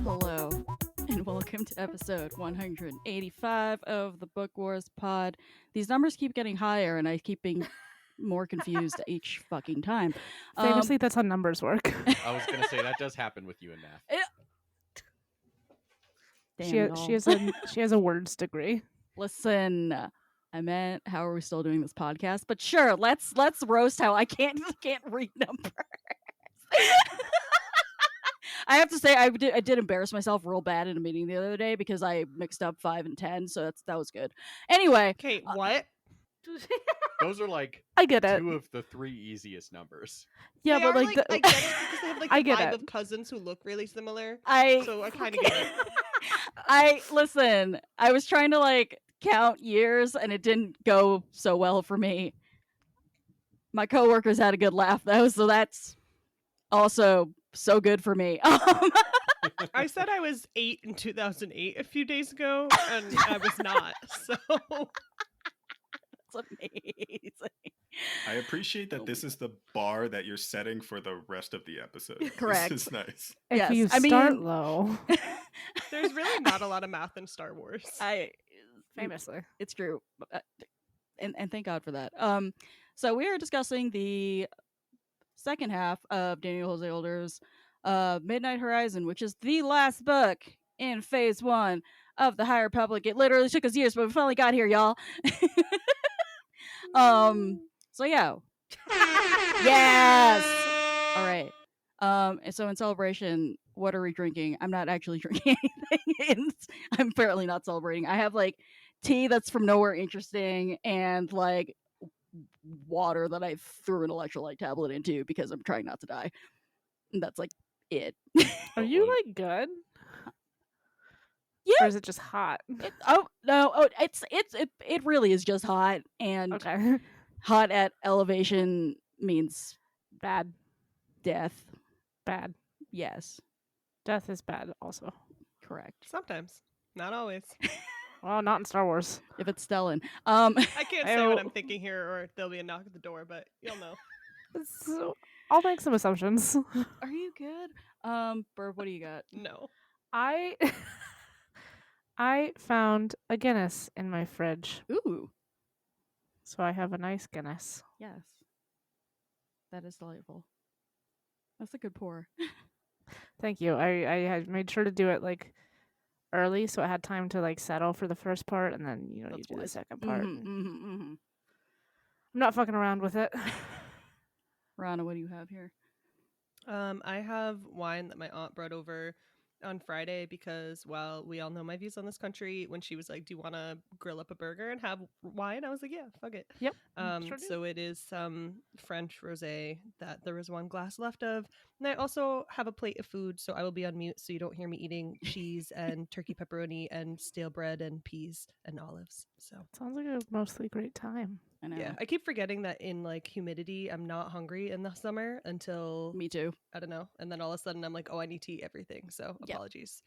Hello, and welcome to episode 185 of the Book Wars pod. These numbers keep getting higher, and I keep being more confused each fucking time. Famously, that's how numbers work. I was gonna say that does happen with you and Nath. Damn She has a words degree. Listen, I meant how are we still doing this podcast? But sure, let's roast how I can't read numbers. I have to say I did embarrass myself real bad in a meeting the other day because I mixed up 5 and 10, so that was good. Anyway, Okay, what? Those are like I get it. 2 of the 3 easiest numbers. Yeah, They but are, like, I get it because they have like I the get vibe it. of cousins who look really similar. I kind of get it. listen, I was trying to like count years and it didn't go so well for me. My coworkers had a good laugh though, so that's also so good for me. I said I was 8 in 2008 a few days ago, and I was not. So That's amazing. I appreciate that this is the bar that you're setting for the rest of the episode. Correct. This is nice. if Yes, you I start mean- low, there's really not a lot of math in Star Wars. famously. It's true, and thank God for that. So we are discussing the second half of Daniel Jose Older's Midnight Horizon, which is the last book in Phase 1 of the High Republic. It literally took us years, but we finally got here, y'all. So yeah, yes. All right. And so in celebration, what are we drinking? I'm not actually drinking anything. I'm apparently not celebrating. I have like tea that's from nowhere interesting and like water that I threw an electrolyte tablet into because I'm trying not to die. And that's like it. Are you like good? Yeah. Or is it just hot? It really is just hot, and Okay. hot at elevation means Bad. death. Bad. Yes, Death is bad also. correct. Sometimes, not always. Well, not in Star Wars. If it's Stellan. I can't say what Ew. I'm thinking here, or there'll be a knock at the door. But you'll know. So, I'll make some assumptions. Are you good? Burb, what do you got? No. I found a Guinness in my fridge. Ooh, So I have a nice Guinness. yes. That is delightful. That's a good pour. Thank you. I had made sure to do it like early so I had time to like settle for the first part and then you That's do the wise. second part. I'm I'm not fucking around with it. Rana, what do you have here? I have wine that my aunt brought over on Friday because, well, we all know my views on this country. When she was like, "Do you want to grill up a burger and have wine?" I was like, "Yeah, fuck it." Yep. Sure do. So it is some French rosé that there was one glass left of, and I also have a plate of food, so I will be on mute, so you don't hear me eating cheese and turkey pepperoni and stale bread and peas and olives. So Sounds like a mostly great time. I know. yeah, I keep forgetting that in like humidity, I'm not hungry in the summer until Me too. I don't know, and then all of a sudden I'm like, oh, I need to eat everything. So Yep. apologies.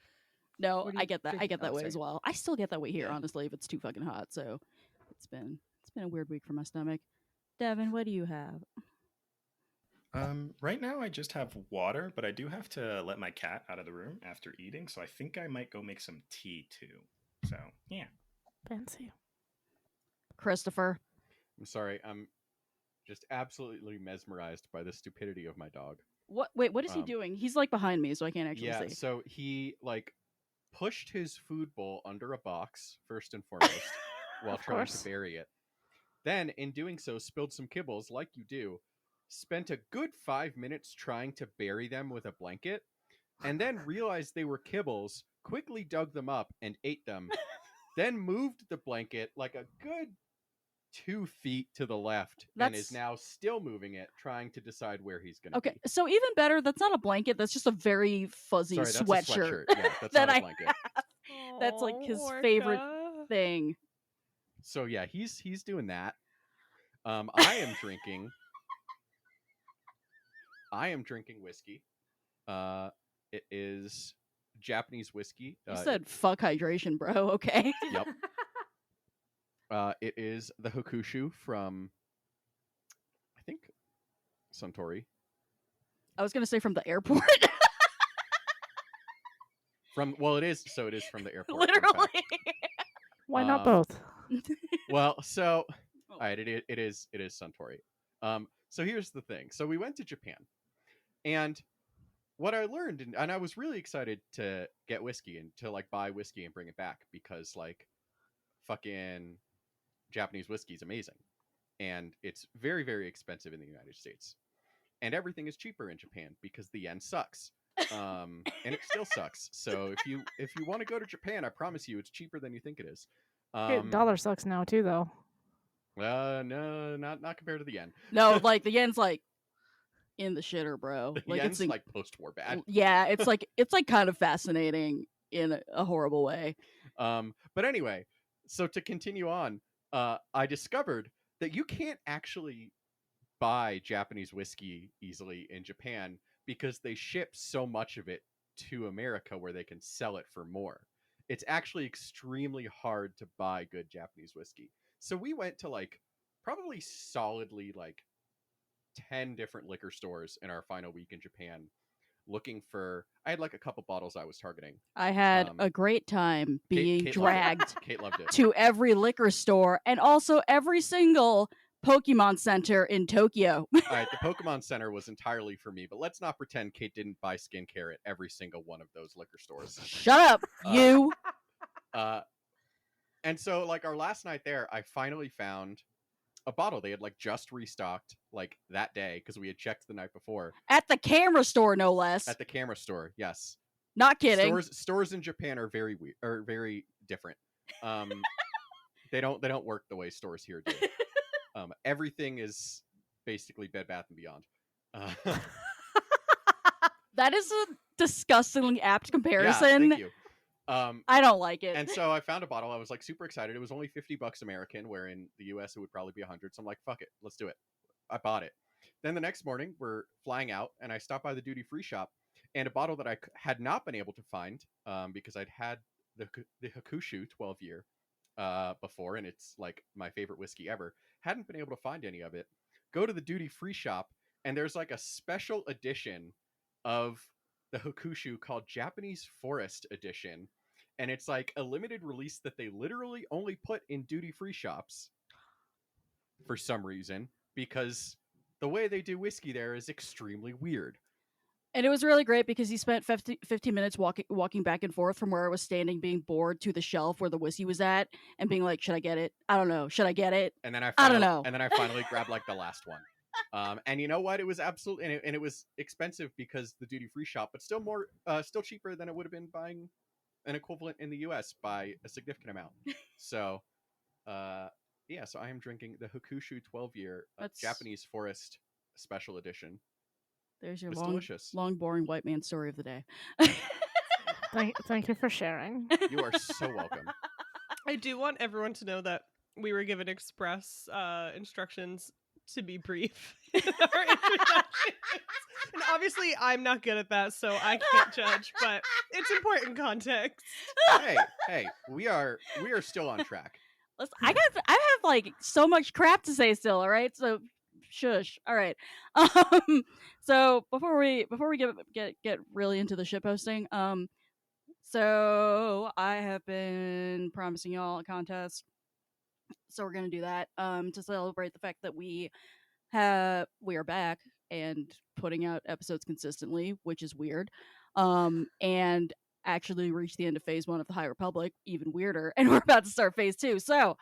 No, What do I you get that. I drink? get that Oh, way as sorry. well. I still get that way here, Yeah. honestly, if it's too fucking hot. So it's been a weird week for my stomach. Devin, what do you have? Right now I just have water, but I do have to let my cat out of the room after eating, so I think I might go make some tea too. So yeah. Fancy. Christopher. I'm sorry, I'm just absolutely mesmerized by the stupidity of my dog. What? Wait, what is he Um, doing? He's like behind me, so I can't actually Yeah, see. so he like pushed his food bowl under a box first and foremost while Of trying course. to bury it. Then, in doing so, spilled some kibbles like you do. Spent a good 5 minutes trying to bury them with a blanket, and then realized they were kibbles, quickly dug them up and ate them. Then moved the blanket like a good 2 feet to the left and is That's- now still moving it, trying to decide where he's going to Okay, be. so even better, that's not a blanket. That's just a very fuzzy Sorry, that's sweatshirt. a sweatshirt. Yeah, that's that not I a blanket. That's like his Aw, favorite Orca. thing. So yeah, he's doing that. I am drinking I am drinking whiskey. It is Japanese whiskey. You said fuck hydration, bro. Okay. Yep. It is the Hokushu from, I think, Suntory. I was gonna say from the airport. It is from the airport. fun Literally. fact. Why not Um, both? Well, so Oh. all right, it is Suntory. So here's the thing. So we went to Japan, and what I learned, and I was really excited to get whiskey and to like buy whiskey and bring it back because like fucking Japanese whiskey is amazing, and it's very very expensive in the United States, and everything is cheaper in Japan because the yen sucks. And it still sucks. So if you want to go to Japan, I promise you, it's cheaper than you think it is. Dollar sucks now too, though. No, not compared to the yen. No, like the yen's like in the shitter, bro. The Like yen's it's like post-war bad. yeah, it's like kind of fascinating in a horrible way. But anyway, so to continue on, I discovered that you can't actually buy Japanese whiskey easily in Japan because they ship so much of it to America where they can sell it for more. It's actually extremely hard to buy good Japanese whiskey. So we went to like probably solidly like 10 different liquor stores in our final week in Japan looking for. I had like a couple bottles I was targeting. I had Um, a great time being Kate loved it. dragged Kate loved it. to every liquor store and also every single Pokemon Center in Tokyo. All right, the Pokemon Center was entirely for me, but let's not pretend Kate didn't buy skincare at every single one of those liquor stores. Shut up, you. And so, like, our last night there, I finally found a bottle they had, like, just restocked, like, that day, because we had checked the night before. At the camera store, no less. At the camera store, yes. Not kidding. Stores in Japan are very weird, or very different. They don't work the way stores here do. Everything is basically Bed Bath & Beyond. That is a disgustingly apt Yeah, comparison. thank you. I don't like it. And so I found a bottle. I was like super excited. It was only $50 American, where in the US it would probably be 100. So I'm like, fuck it, let's do it. I bought it. Then the next morning we're flying out, and I stopped by the duty free shop, and a bottle that I had not been able to find because I'd had the Hakushu 12 year before, and it's like my favorite whiskey ever. Hadn't been able to find any of it. Go to the duty free shop, and there's like a special edition of the Hakushu called Japanese Forest Edition. And it's like a limited release that they literally only put in duty free shops for some reason, because the way they do whiskey there is extremely weird. And it was really great because he spent 15 minutes walking back and forth from where I was standing, being bored, to the shelf where the whiskey was at, and being like, should I get it? I don't know. Should I get it? And then I don't know. And then I finally grabbed like the last one. And you know what? It was absolutely, and it was expensive because the duty free shop, but still still cheaper than it would have been buying an equivalent in the US by a significant amount. So, yeah, so I am drinking the Hakushu 12 year Japanese Forest Special Edition. There's your delicious. long, boring white man story of the day. Thank you for sharing. You are so welcome. I do want everyone to know that we were given express instructions to be brief in our introductions. And obviously I'm not good at that, so I can't judge, but it's important context. Hey, we are still on track. Listen, I have like so much crap to say still, all right? So shush. All right. So before we get really into the shit posting, so I have been promising y'all a contest. So we're gonna do that to celebrate the fact that we are back and putting out episodes consistently, which is weird. And actually reached the end of phase 1 of the High Republic, even weirder, and we're about to start phase 2. So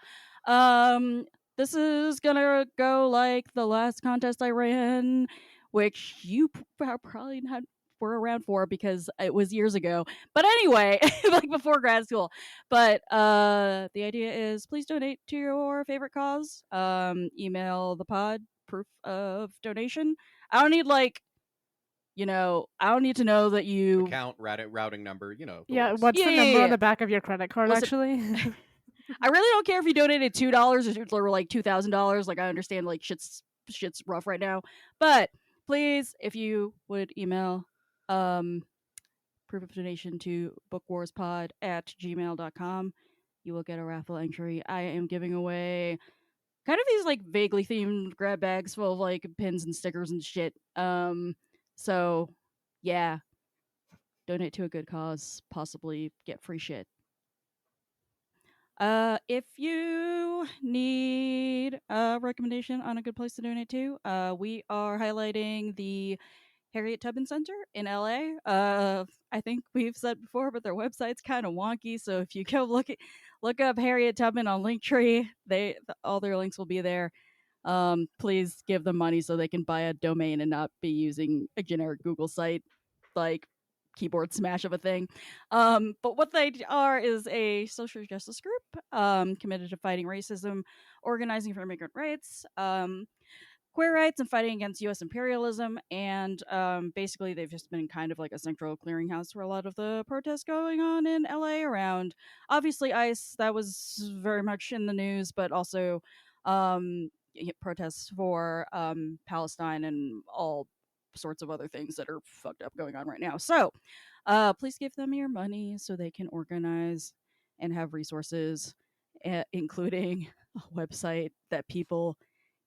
this is gonna go like the last contest I ran, which you probably not were around for because it was years ago. But anyway, like before grad school. But the idea is please donate to your favorite cause. Email the pod proof of donation. I don't need I don't need to know that you account routing number, Yeah, works. what's the number on the back of your credit card, actually? I really don't care if you donated $2 or like $2,000. Like, I understand like shit's rough right now, but please, if you would email proof of donation to bookwarspod@gmail.com, you will get a raffle entry. I am giving away kind of these like vaguely themed grab bags full of like pins and stickers and shit. So yeah, donate to a good cause, possibly get free shit. If you need a recommendation on a good place to donate to, we are highlighting the Harriet Tubman Center in LA. I think we've said before, but their website's kind of wonky. So if you go look up Harriet Tubman on Linktree, all their links will be there. Please give them money so they can buy a domain and not be using a generic Google site like keyboard smash of a thing. But what they are is a social justice group committed to fighting racism, organizing for immigrant rights, queer rights, and fighting against U.S. imperialism. And basically, they've just been kind of like a central clearinghouse for a lot of the protests going on in LA around, obviously, ICE. That was very much in the news, but also protests for Palestine and all sorts of other things that are fucked up going on right now. So please give them your money so they can organize and have resources, including a website that people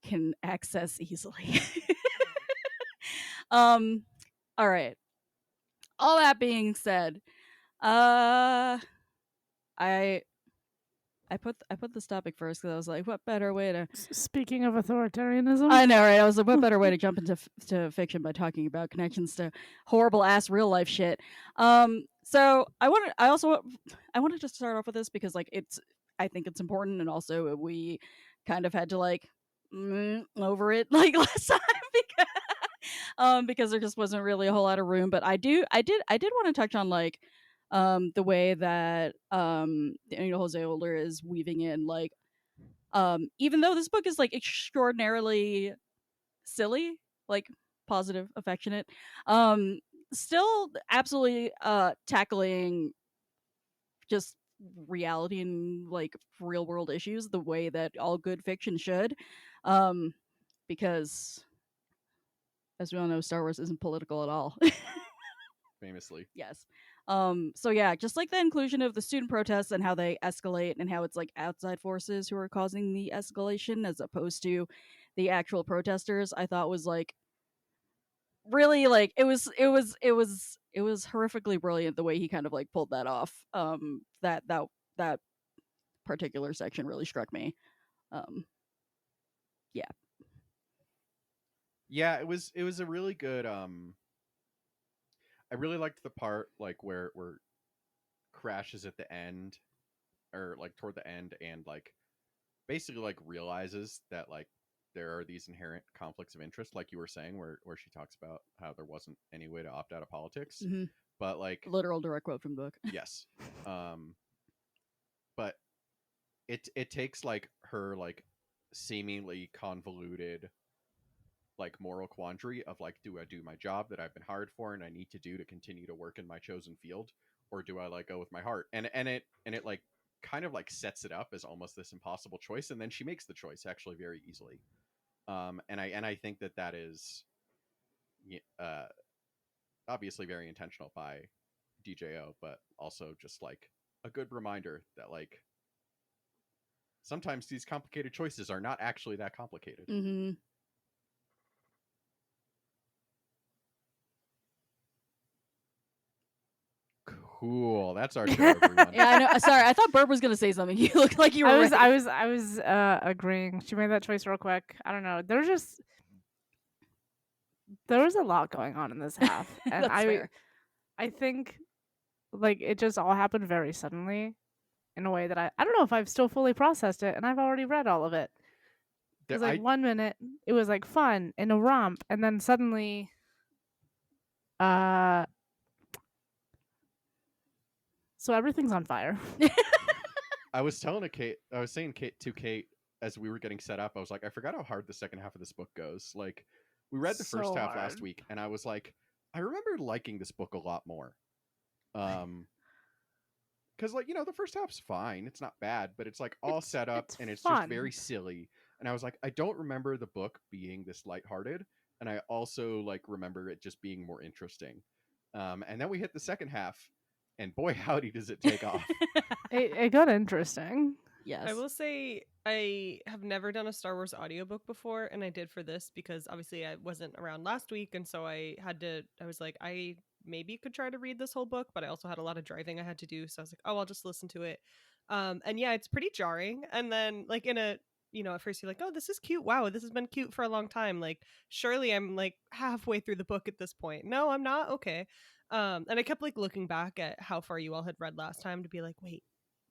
can access easily. um all right, all that being said, uh I I put this topic first because I was like, what better way to? Speaking of authoritarianism, I know, right? I was like, what better way to jump into to fiction by talking about connections to horrible ass real life shit. So I wanted to start off with this because like I think it's important, and also we kind of had to like over it like last time because there just wasn't really a whole lot of room. But I did want to touch on like the way that Jose Older is weaving in like even though this book is like extraordinarily silly, like positive, affectionate, um still absolutely tackling just reality and like real world issues the way that all good fiction should, um because as we all know, Star Wars isn't political at all. Famously. Yes. So yeah, just like the inclusion of the student protests and how they escalate and how it's like outside forces who are causing the escalation as opposed to the actual protesters, I thought was like really like it was horrifically brilliant the way he kind of like pulled that off. That particular section really struck me. Um yeah. Yeah, it was a really good I really liked the part like where Crash is at the end, or like toward the end, and like basically like realizes that like there are these inherent conflicts of interest, like you were saying, where she talks about how there wasn't any way to opt out of politics. Mm-hmm. But like Literal direct quote from the book. yes. But it takes like her like seemingly convoluted like moral quandary of like, do I do my job that I've been hired for and I need to do to continue to work in my chosen field, or do I like go with my heart? And it like kind of like sets it up as almost this impossible choice, and then she makes the choice actually very easily. And I think that is uh obviously very intentional by DJO, but also just like a good reminder that like sometimes these complicated choices are not actually that complicated. Mm-hmm. Cool. That's our show, everyone. Yeah, I know. Sorry, I thought Burb was gonna say something. You looked like you were. I was agreeing. She made that choice real quick. I don't know. There was a lot going on in this half, and That's fair. I think like it just all happened very suddenly in a way that I don't know if I've still fully processed it, and I've already read all of it. Because like 1 minute it was like fun and a romp, and then suddenly so everything's on fire. I was saying to Kate as we were getting set up, I was like, I forgot how hard the second half of this book goes. Like, we read the first half last week, and I was like, I remember liking this book a lot more. Because like, the first half's fine, it's not bad, but it's like all set up and it's fun. Just very silly. And I was like, I don't remember the book being this lighthearted, and I also like remember it just being more interesting. And then we hit the second half, and boy, howdy, does it take off. It got interesting. Yes. I will say I have never done a Star Wars audiobook before, and I did for this because obviously I wasn't around last week, and so I was like, I maybe could try to read this whole book, but I also had a lot of driving I had to do, so I was like, oh, I'll just listen to it. And yeah, it's pretty jarring. And then like in a at first you're like, oh, this is cute. Wow, this has been cute for a long time. Like, surely I'm like halfway through the book at this point. No, I'm not. Okay. And I kept like looking back at how far you all had read last time to be like, wait,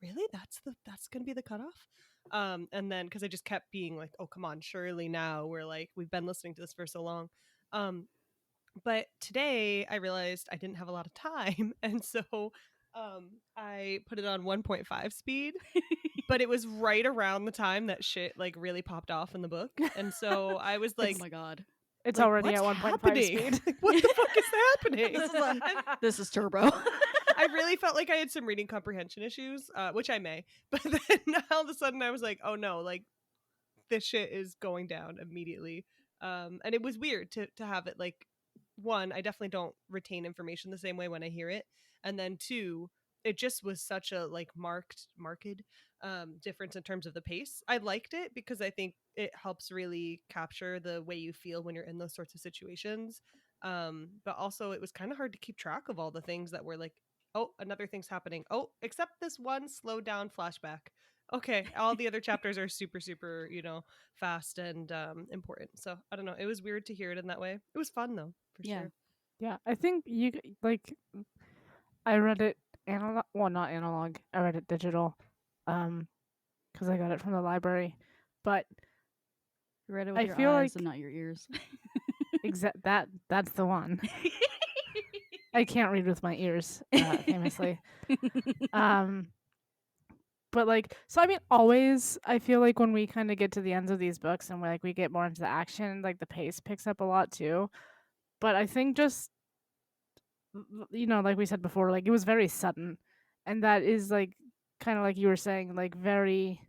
really? That's gonna be the cutoff? And then because I just kept being like, oh, come on, surely now we've been listening to this for so long. But today I realized I didn't have a lot of time, and so I put it on 1.5 speed. But it was right around the time that shit like really popped off in the book, and so I was like, oh my god, It's like, already at what's 1.5 happening? speed. Like, what the fuck is happening? this is turbo. I really felt like I had some reading comprehension issues, which I may. But then all of a sudden I was like, oh no, like this shit is going down immediately. And it was weird to have it like, one, I definitely don't retain information the same way when I hear it. And then two, it just was such a like marked difference in terms of the pace. I liked it because I think it helps really capture the way you feel when you're in those sorts of situations. But also it was kind of hard to keep track of all the things that were like, oh, another thing's happening. Oh, except this one slowed down flashback. Okay, all the other chapters are super, super, fast and important. So I don't know. It was weird to hear it in that way. It was fun though, for Yeah. sure. Yeah, I think I read it analog. Well, not analog. I read it digital, because I got it from the library. But You read it with I your feel eyes like and not your ears. that's the one. I can't read with my ears, famously. But so I mean, always I feel like when we kind of get to the ends of these books and we get more into the action, like the pace picks up a lot too. But I think just like we said before, like it was very sudden, and that is like kind of like you were saying, like very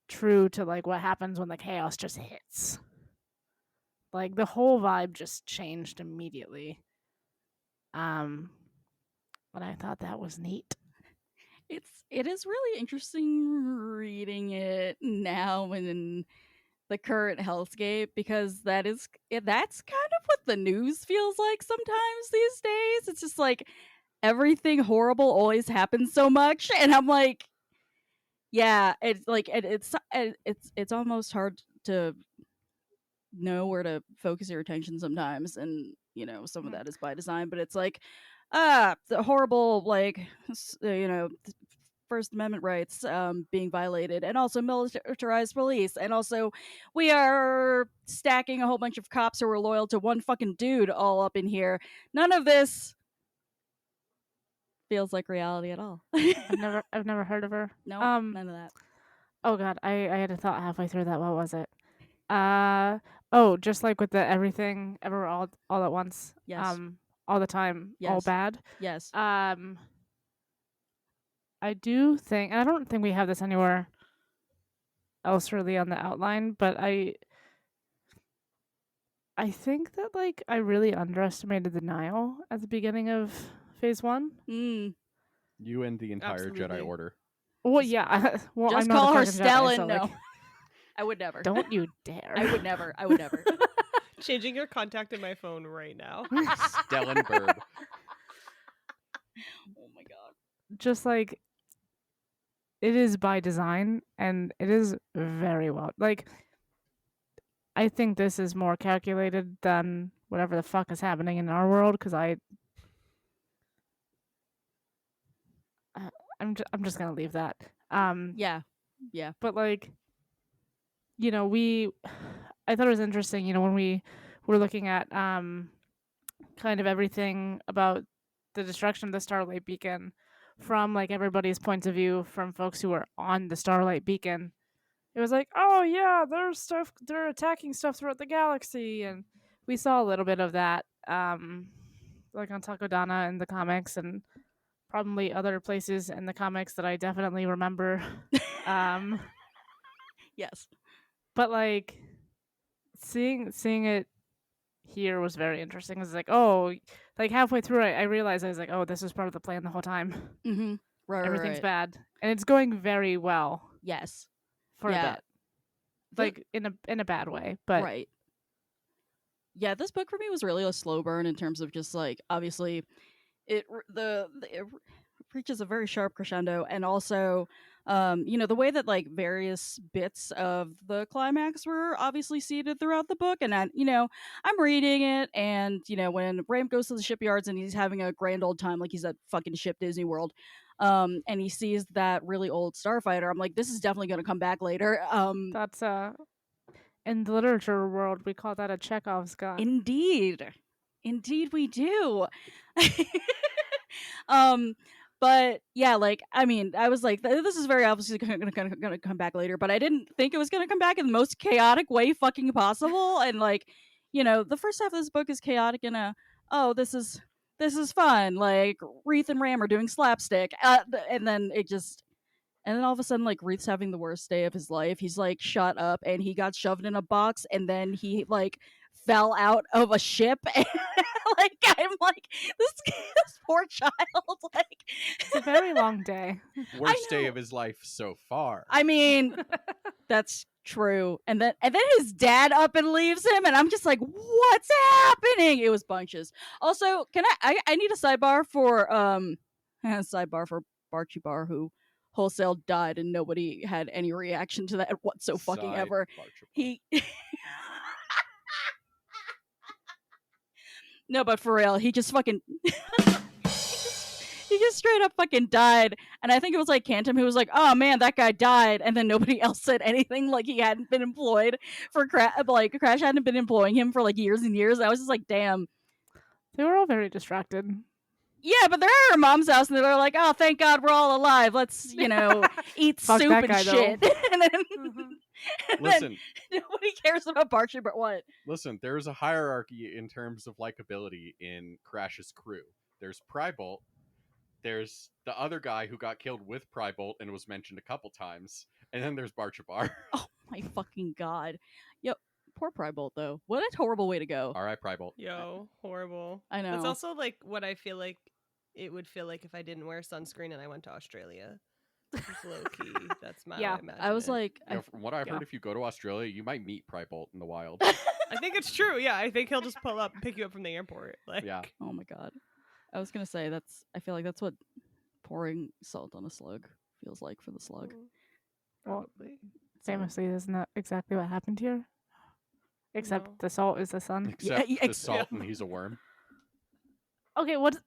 true to like what happens when the chaos just hits. Like the whole vibe just changed immediately. But I thought that was neat. It is really interesting reading it now in the current hellscape, because that's kind of what the news feels like sometimes these days. It's just like everything horrible always happens so much, and I'm like, yeah, it's like it's almost hard to know where to focus your attention sometimes, and some of that is by design, but it's like the horrible like First Amendment rights being violated, and also militarized police, and also we are stacking a whole bunch of cops who are loyal to one fucking dude all up in here. None of this feels like reality at all. I've never heard of her. No, none of that. Oh god, I had a thought halfway through that. What was it? Just like with the everything ever all at once. Yes. All the time, all Yes. bad. Yes. I do think, and I don't think we have this anywhere else really on the outline, but I think that like I really underestimated the Nile at the beginning of Phase 1. You and the entire Jedi Absolutely. Order. Well, yeah. Well, just I'm not call a her fucking Stellan. Jedi, so, No, like, I would never. don't you dare. I would never. I would never. Changing your contact in my phone right now. Stellenberg. Oh my god. Just like it is by design, and it is very well. Like, I think this is more calculated than whatever the fuck is happening in our world, because I'm just gonna leave that. Yeah. But like, I thought it was interesting. When we were looking at kind of everything about the destruction of the Starlight Beacon from like everybody's points of view, from folks who were on the Starlight Beacon. It was like, oh yeah, they're attacking stuff throughout the galaxy, and we saw a little bit of that, like on Takodana in the comics, and probably other places in the comics that I definitely remember. Yes. But like seeing it here was very interesting. It's like, oh, like halfway through, I realized I was like, oh, this is part of the plan the whole time. Mm-hmm. Right, Everything's right. bad, and it's going very well Yes. for a Yeah. bit, like in a bad way, but Right. Yeah, this book for me was really a slow burn in terms of just like obviously it reaches a very sharp crescendo, and also the way that like various bits of the climax were obviously seeded throughout the book. And I'm reading it, and when Ram goes to the shipyards and he's having a grand old time like he's at fucking ship Disney World, and he sees that really old starfighter, I'm like, this is definitely going to come back later. that's in the literature world we call that a Chekhov's gun. Indeed we do. But yeah, like, I mean, I was like, this is very obviously gonna come back later, but I didn't think it was gonna come back in the most chaotic way fucking possible. And like, the first half of this book is chaotic in a, oh, this is fun, like Reith and Ram are doing slapstick, and then all of a sudden, like, Reith's having the worst day of his life. He's like shot up and he got shoved in a box, and then he like fell out of a ship. And like, I'm like, this poor child. Like, It's a very long day. Worst day of his life so far. I mean, that's true. And then his dad up and leaves him, and I'm just like, what's happening? It was bunches. Also, can I need a sidebar for Barchi Bar, who wholesale died and nobody had any reaction to that whatsoever. He No, but for real, he just fucking he just straight up fucking died. And I think it was like Cantum who was like, oh man, that guy died. And then nobody else said anything, like he hadn't been employed for Crash hadn't been employing him for like years and years. I was just like, damn. They were all very distracted. Yeah, but they're at our mom's house and they're like, oh, thank God we're all alive. Let's, eat Fuck soup that and guy, shit. And then, Listen, nobody cares about Barcher, but what? Listen, there's a hierarchy in terms of likability in Crash's crew. There's Prybolt. There's the other guy who got killed with Prybolt and was mentioned a couple times. And then there's Barchabar. Oh my fucking God. Yo, poor Prybolt, though. What a horrible way to go. All right, Prybolt. Yo, horrible. I know. It's also like what I feel like it would feel like if I didn't wear sunscreen and I went to Australia. Just low key. That's my imagination. I was like... from what I've heard, if you go to Australia, you might meet Prybolt in the wild. I think it's true. Yeah, I think he'll just pull up and pick you up from the airport. Like, yeah. Oh my God. I was going to say, I feel like that's what pouring salt on a slug feels like for the slug. Probably. Famously, isn't that exactly what happened here? Except the salt is the sun. Except the salt and he's a worm. Okay, what's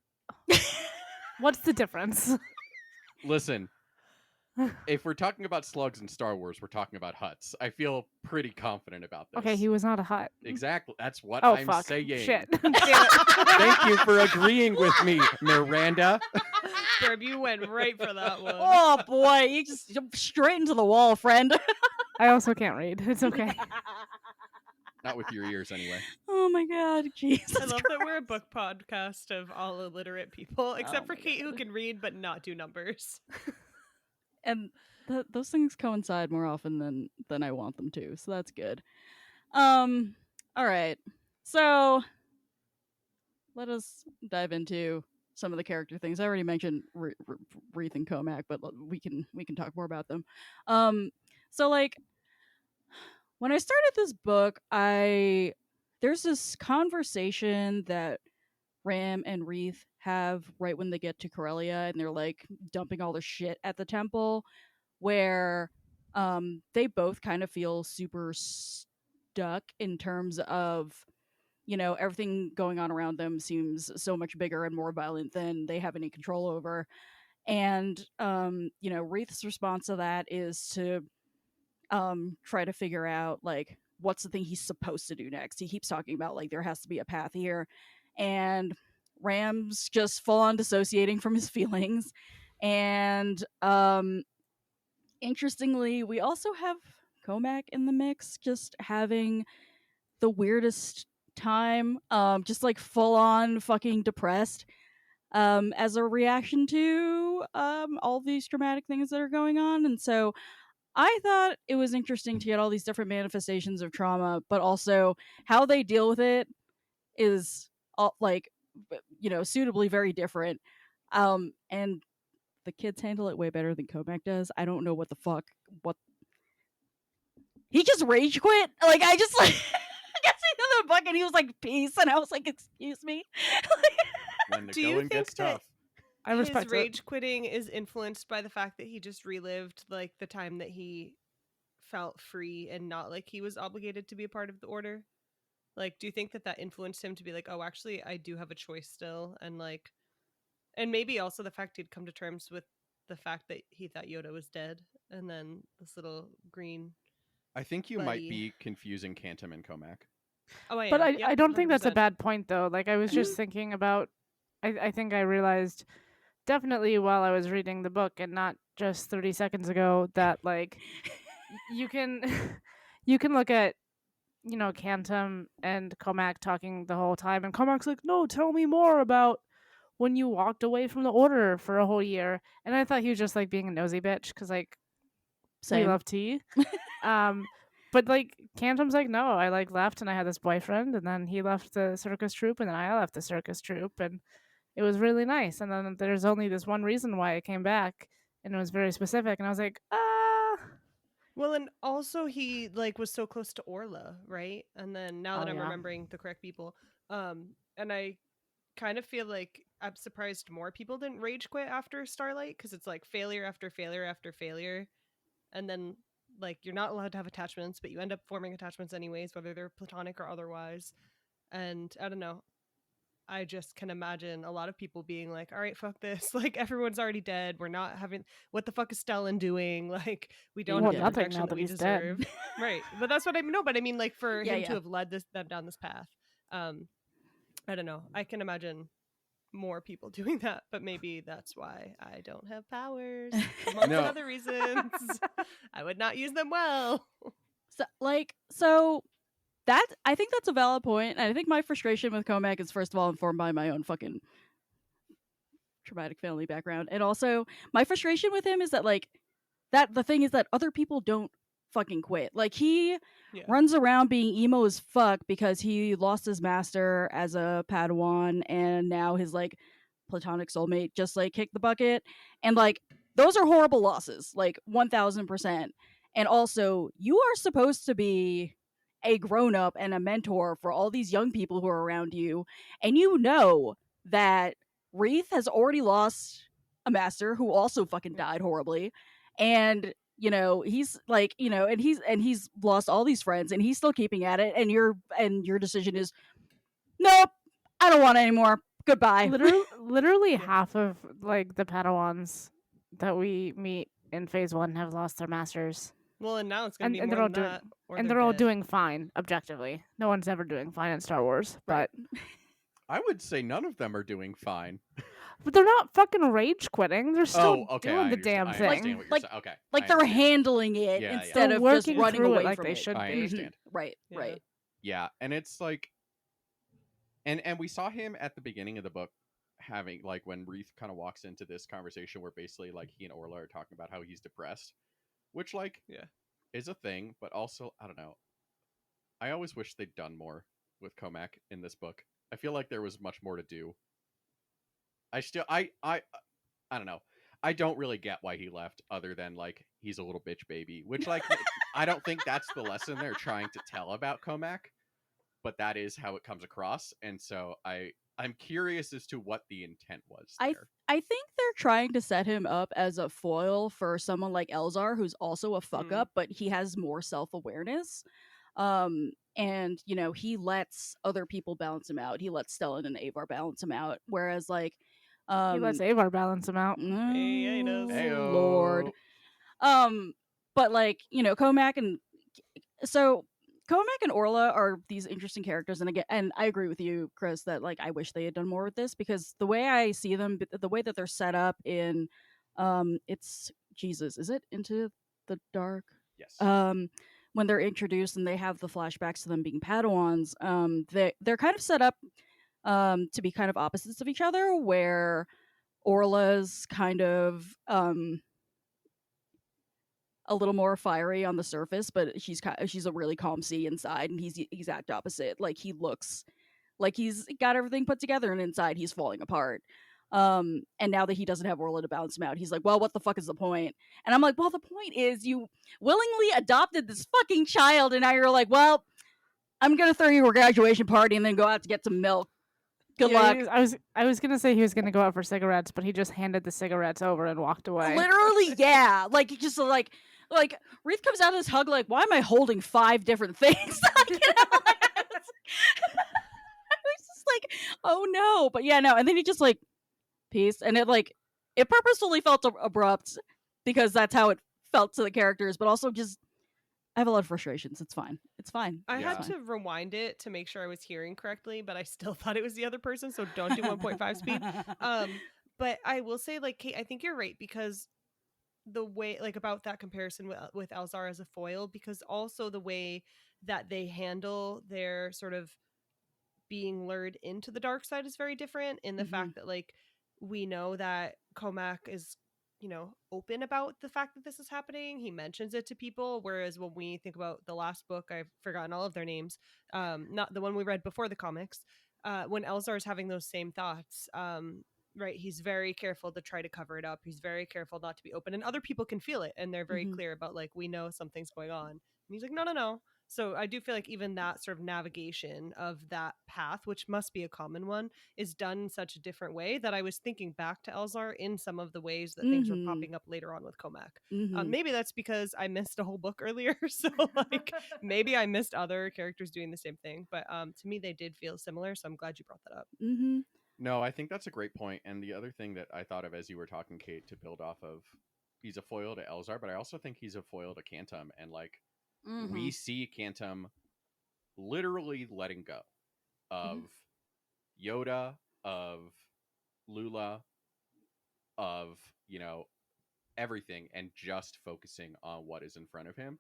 the difference? Listen, if we're talking about slugs in Star Wars, we're talking about huts. I feel pretty confident about this. Okay, he was not a hut. Exactly. That's what Oh, I'm fuck. saying. Shit. Thank you for agreeing with me, Miranda. Herb, you went right for that one. Oh boy, you just jumped straight into the wall, friend. I also can't read. It's okay. Not with your ears, anyway. Oh my God, Jesus I love Christ. that we're a book podcast of all illiterate people, except for my Kate, who God. can read but not do numbers. And those things coincide more often than I want them to, so that's good. All right, so let us dive into some of the character things. I already mentioned Reith and Comac, but we can talk more about them. So like, when I started this book, there's this conversation that Ram and Reith have right when they get to Corellia, and they're like dumping all their shit at the temple, where they both kind of feel super stuck in terms of, everything going on around them seems so much bigger and more violent than they have any control over. And Reith's response to that is to try to figure out like what's the thing he's supposed to do next. He keeps talking about like there has to be a path here, and Ram's just full on dissociating from his feelings. And interestingly, we also have Comac in the mix, just having the weirdest time, just like full on fucking depressed, as a reaction to all these dramatic things that are going on. And so I thought it was interesting to get all these different manifestations of trauma, but also how they deal with it is like suitably very different. And the kids handle it way better than Comac does. I don't know what the fuck what he just rage quit. Like I just like I guess he in the book and he was like peace, and I was like excuse me. When the Do you going think gets that tough. I respect his rage quitting is influenced by the fact that he just relived like the time that he felt free and not like he was obligated to be a part of the order? Like, do you think that influenced him to be like, oh, actually, I do have a choice still, and like, and maybe also the fact he'd come to terms with the fact that he thought Yoda was dead, and then this little green I think you might buddy. be confusing Cantum and Comac. Oh, I am. But I, Yep, I don't think that's a 100%. bad point though. Like I was just thinking about I think I realized definitely while I was reading the book and not just 30 seconds ago that like you can you can look at Cantum and Comac talking the whole time, and Comac's like, no, tell me more about when you walked away from the order for a whole year. And I thought he was just like being a nosy bitch because like we Same. love tea. But like Cantum's like, no, I like left and I had this boyfriend, and then he left the circus troupe, and then I left the circus troupe, and it was really nice. And then there's only this one reason why I came back, and it was very specific. And I was like, Well, and also he like was so close to Orla, right? And then now that I'm yeah. remembering the correct people, and I kind of feel like I'm surprised more people didn't rage quit after Starlight, because it's like failure after failure after failure, and then like you're not allowed to have attachments, but you end up forming attachments anyways, whether they're platonic or otherwise. And I don't know, I just can imagine a lot of people being like, all right, fuck this. Like, everyone's already dead. We're not having, what the fuck is Stellan doing? Like, we don't Well, have the nothing protection now that that we he's deserve. dead. Right. But that's what I know. But I mean, like, for Yeah, him yeah. to have led them down this path, I don't know. I can imagine more people doing that, but maybe that's why I don't have powers. Amongst No. other reasons. I would not use them well. So that I think that's a valid point, and I think my frustration with Comac is first of all informed by my own fucking traumatic family background, and also my frustration with him is that like that the thing is that other people don't fucking quit. Like he Yeah. runs around being emo as fuck because he lost his master as a Padawan, and now his like platonic soulmate just like kicked the bucket, and like those are horrible losses, like 1000%. And also, you are supposed to be a grown up and a mentor for all these young people who are around you, and you know that Wreath has already lost a master who also fucking died horribly, and he's like, and he's lost all these friends, and he's still keeping at it, and your decision is nope, I don't want it anymore, goodbye. Literally Yeah. half of like the Padawans that we meet in phase 1 have lost their masters. Well, and now it's going And, to be and more they're all than doing that. Or and they're they're all dead. doing fine objectively. No one's ever doing fine in Star Wars, Right. I would say none of them are doing fine. but they're not fucking rage quitting. They're still Oh, okay. doing I the understand. damn I thing. understand what you're saying. Okay. Like I they're understand. handling it Yeah, instead They're of just working running through it away like from they it. should I be. understand. Right, Yeah. right. Yeah, and it's like, and we saw him at the beginning of the book having like when Wreath kind of walks into this conversation where basically like he and Orla are talking about how he's depressed, which like Yeah. is a thing, but also I don't know. I always wish they'd done more with Comac in this book. I feel like there was much more to do. I don't know. I don't really get why he left, other than like he's a little bitch baby, which like I don't think that's the lesson they're trying to tell about Comac, but that is how it comes across, and so I'm curious as to what the intent was there. I think they're trying to set him up as a foil for someone like Elzar, who's also a fuck up, but he has more self-awareness. And he lets other people balance him out. He lets Stellan and Avar balance him out, whereas like He lets Avar balance him out. Yeah, he does. Heyo. Lord. But like, Comac and so Comac and Orla are these interesting characters, and again, and I agree with you, Chris, that like I wish they had done more with this, because the way I see them, the way that they're set up in, it's Jesus, is it Into the Dark? Yes. When they're introduced and they have the flashbacks to them being Padawans, they're kind of set up to be kind of opposites of each other, where Orla's kind of a little more fiery on the surface, but she's a really calm sea inside, and he's the exact opposite. Like he looks Like he's got everything put together, and inside he's falling apart. And now that he doesn't have Orla to bounce him out, he's like, well, what the fuck is the point? And I'm like, well, the point is you willingly adopted this fucking child, and now you're like, well, I'm gonna throw you a graduation party and then go out to get some milk. Good luck. I was gonna say he was gonna go out for cigarettes, but he just handed the cigarettes over and walked away. Literally, yeah. Like just like Reith comes out of this hug like, why am I holding 5 different things? Like, you know, like, I was just like, oh no. But yeah, no. And then he just like peace, and it purposefully felt abrupt because that's how it felt to the characters, but also just I have a lot of frustrations. It's fine. It's fine. I Yeah. had to rewind it to make sure I was hearing correctly, but I still thought it was the other person, so don't do 1.5 speed. But I will say, like, Kate, I think you're right, because the way, like, about that comparison with Elzar as a foil, because also the way that they handle their sort of being lured into the dark side is very different, in the fact that, like, we know that Comac is, you know, open about the fact that this is happening. He mentions it to people, whereas when we think about the last book, I've forgotten all of their names, not the one we read before the comics, when Elzar is having those same thoughts, right, he's very careful to try to cover it up. He's very careful not to be open, and other people can feel it, and they're very clear about, like, we know something's going on, and he's like, no. So I do feel like even that sort of navigation of that path, which must be a common one, is done in such a different way that I was thinking back to Elzar in some of the ways that things were popping up later on with Comac. Maybe that's because I missed a whole book earlier, so like maybe I missed other characters doing the same thing. But to me, they did feel similar, so I'm glad you brought that up. No, I think that's a great point. And the other thing that I thought of as you were talking, Kate, to build off of, he's a foil to Elzar, but I also think he's a foil to Cantum. And like, we see Cantum literally letting go of Yoda, of Lula, of, you know, everything, and just focusing on what is in front of him.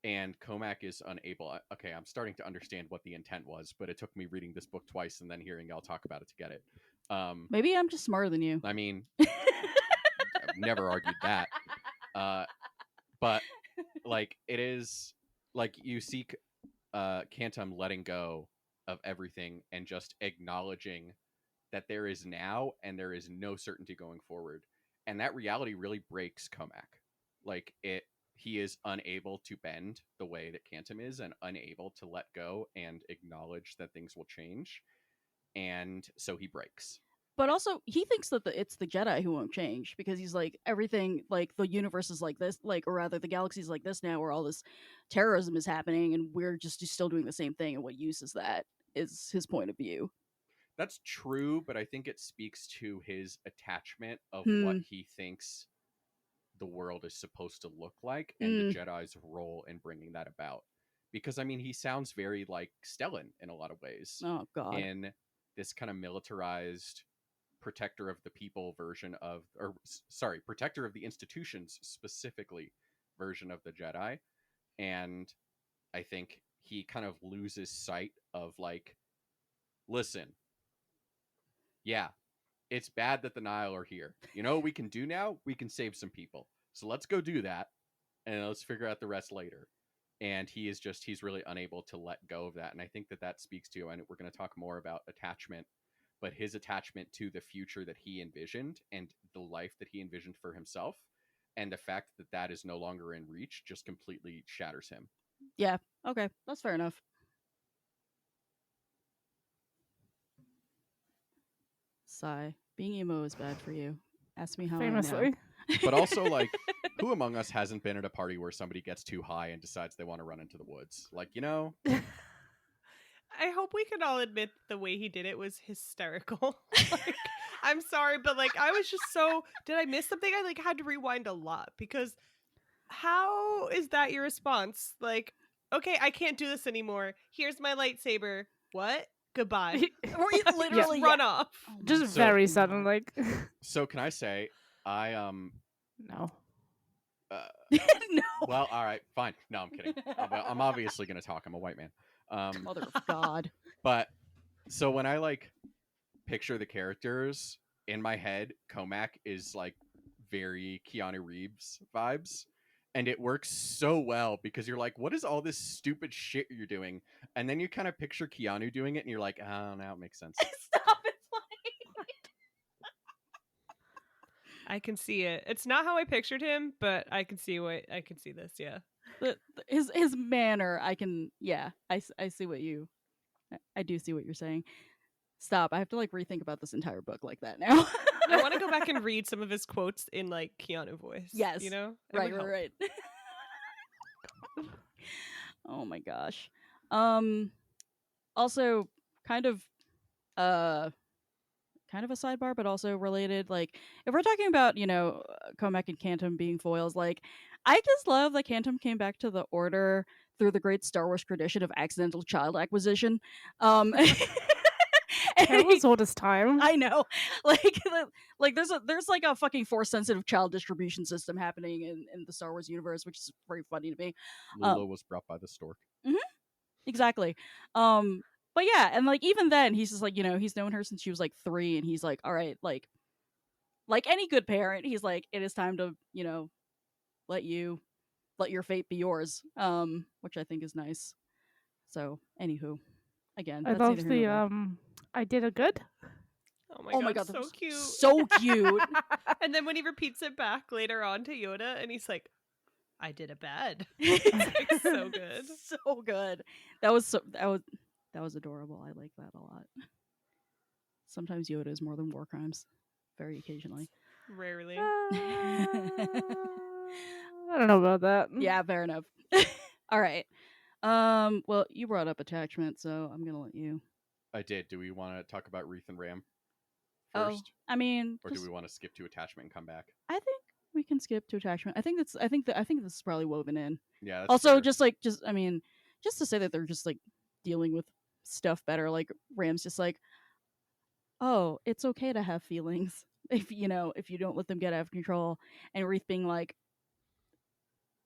And Comac is unable. Okay, I'm starting to understand what the intent was, but it took me reading this book twice and then hearing y'all talk about it to get it. Maybe I'm just smarter than you. I mean, I've never argued that. But like, it is like you see Cantum letting go of everything and just acknowledging that there is now and there is no certainty going forward. And that reality really breaks Comac. Like, he is unable to bend the way that Cantum is, and unable to let go and acknowledge that things will change. And so he breaks. But also, he thinks that it's the Jedi who won't change, because he's like, everything, like, the universe is like this, like, or rather, the galaxy's like this now, where all this terrorism is happening, and we're just still doing the same thing, and what use is that, is his point of view. That's true, but I think it speaks to his attachment of what he thinks the world is supposed to look like, and the Jedi's role in bringing that about. Because, I mean, he sounds very like Stellan in a lot of ways. Oh, God. In this kind of militarized protector of the people version of, or sorry, protector of the institutions specifically version of the Jedi. And I think he kind of loses sight of, like, listen, yeah, it's bad that the Nile are here. You know what we can do now? We can save some people. So let's go do that, and let's figure out the rest later. And he's really unable to let go of that. And I think that speaks to, and we're going to talk more about attachment, but his attachment to the future that he envisioned and the life that he envisioned for himself, and the fact that that is no longer in reach just completely shatters him. Yeah, okay, that's fair enough. Sigh. Being emo is bad for you. Ask me how Famously. I know. But also, like, who among us hasn't been at a party where somebody gets too high and decides they want to run into the woods? Like, you know? I hope we can all admit the way he did it was hysterical. Like, I'm sorry, but like, I was just so, did I miss something? I like had to rewind a lot, because how is that your response? Like, okay, I can't do this anymore. Here's my lightsaber. What? Goodbye. Or you literally Just run off. Just So- very sudden, like So can I say, I no. No. well, all right, fine. No, I'm kidding. I'm obviously going to talk. I'm a white man. Mother of God. But so when I like picture the characters in my head, Comac is like very Keanu Reeves vibes, And it works so well because you're like, what is all this stupid shit you're doing? And then you kind of picture Keanu doing it and you're like, oh, now it makes sense. Stop, it's funny. I can see it. It's not how I pictured him, but I can see this. Yeah. His manner, I can, yeah, I see what you, I do see what you're saying. Stop, I have to like rethink about this entire book like that now. I want to go back and read some of his quotes in like Keanu voice. Yes. You know? It Right, would help. right. Oh my gosh. Also kind of kind of a sidebar, but also related. Like, if we're talking about, Comac and Cantum being foils, like, I just love that Cantum came back to the Order through the great Star Wars tradition of accidental child acquisition. And That was oldest time. I know, like there's like a fucking force sensitive child distribution system happening in the Star Wars universe, which is very funny to me. Lula was brought by the stork. Exactly. But yeah, and like even then, he's just like, he's known her since she was like 3, and he's like, all right, like any good parent, he's like, it is time to, let your fate be yours. Which I think is nice. So, anywho, again, I that's love neither here nor the there. I did a good. Oh my god, that so was cute. so cute. And then when he repeats it back later on to Yoda, and he's like, "I did a bad." It's like so good. So good. That was adorable. I like that a lot. Sometimes Yoda is more than war crimes. Very occasionally. Rarely. I don't know about that. Yeah, fair enough. All right. Well, you brought up attachment, so I'm gonna let you. I did. Do we want to talk about Wreath and Ram Oh, first? I mean, Or do we want to skip to attachment and come back? I think we can skip to attachment. I think this is probably woven in. Yeah. That's Also, fair. just to say that they're just like dealing with stuff better. Like Ram's just like, oh, it's okay to have feelings if you don't let them get out of control, and Wreath being like,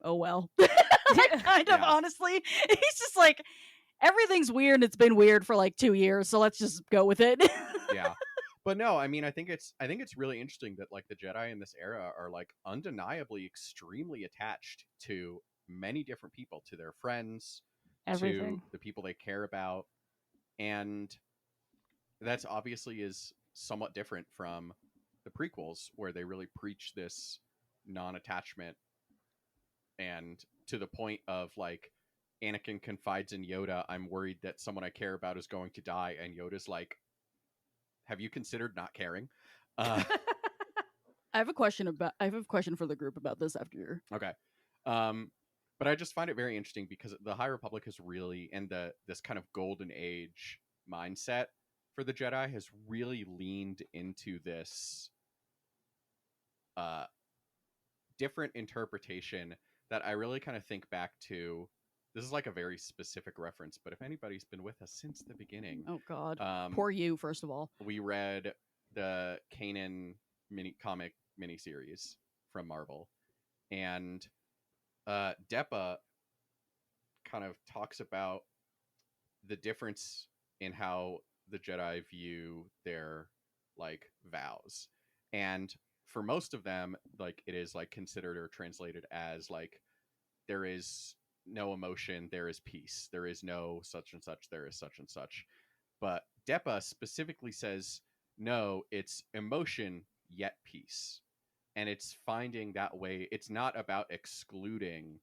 oh well. Kind of Yeah. honestly, he's just like, everything's weird. It's been weird for like 2 years, so let's just go with it. Yeah. But no, I mean, I think it's really interesting that like the Jedi in this era are like undeniably extremely attached to many different people, to their friends, Everything. to the people they care about, and that's obviously is somewhat different from the prequels, where they really preach this non-attachment, and to the point of like Anakin confides in Yoda, I'm worried that someone I care about is going to die, and Yoda's like, have you considered not caring? I have a question for the group about this after. Okay. But I just find it very interesting because the High Republic has really, and this kind of golden age mindset for the Jedi has really leaned into this different interpretation that I really kind of think back to. This is like a very specific reference, but if anybody's been with us since the beginning, Oh God, poor you. First of all, we read the Kanan comic miniseries from Marvel, and Depa kind of talks about the difference in how the Jedi view their like vows, and for most of them, like it is like considered or translated as like there is no emotion, there is peace, there is no such and such, there is such and such. But Depa specifically says no, it's emotion yet peace, and it's finding that way. It's not about excluding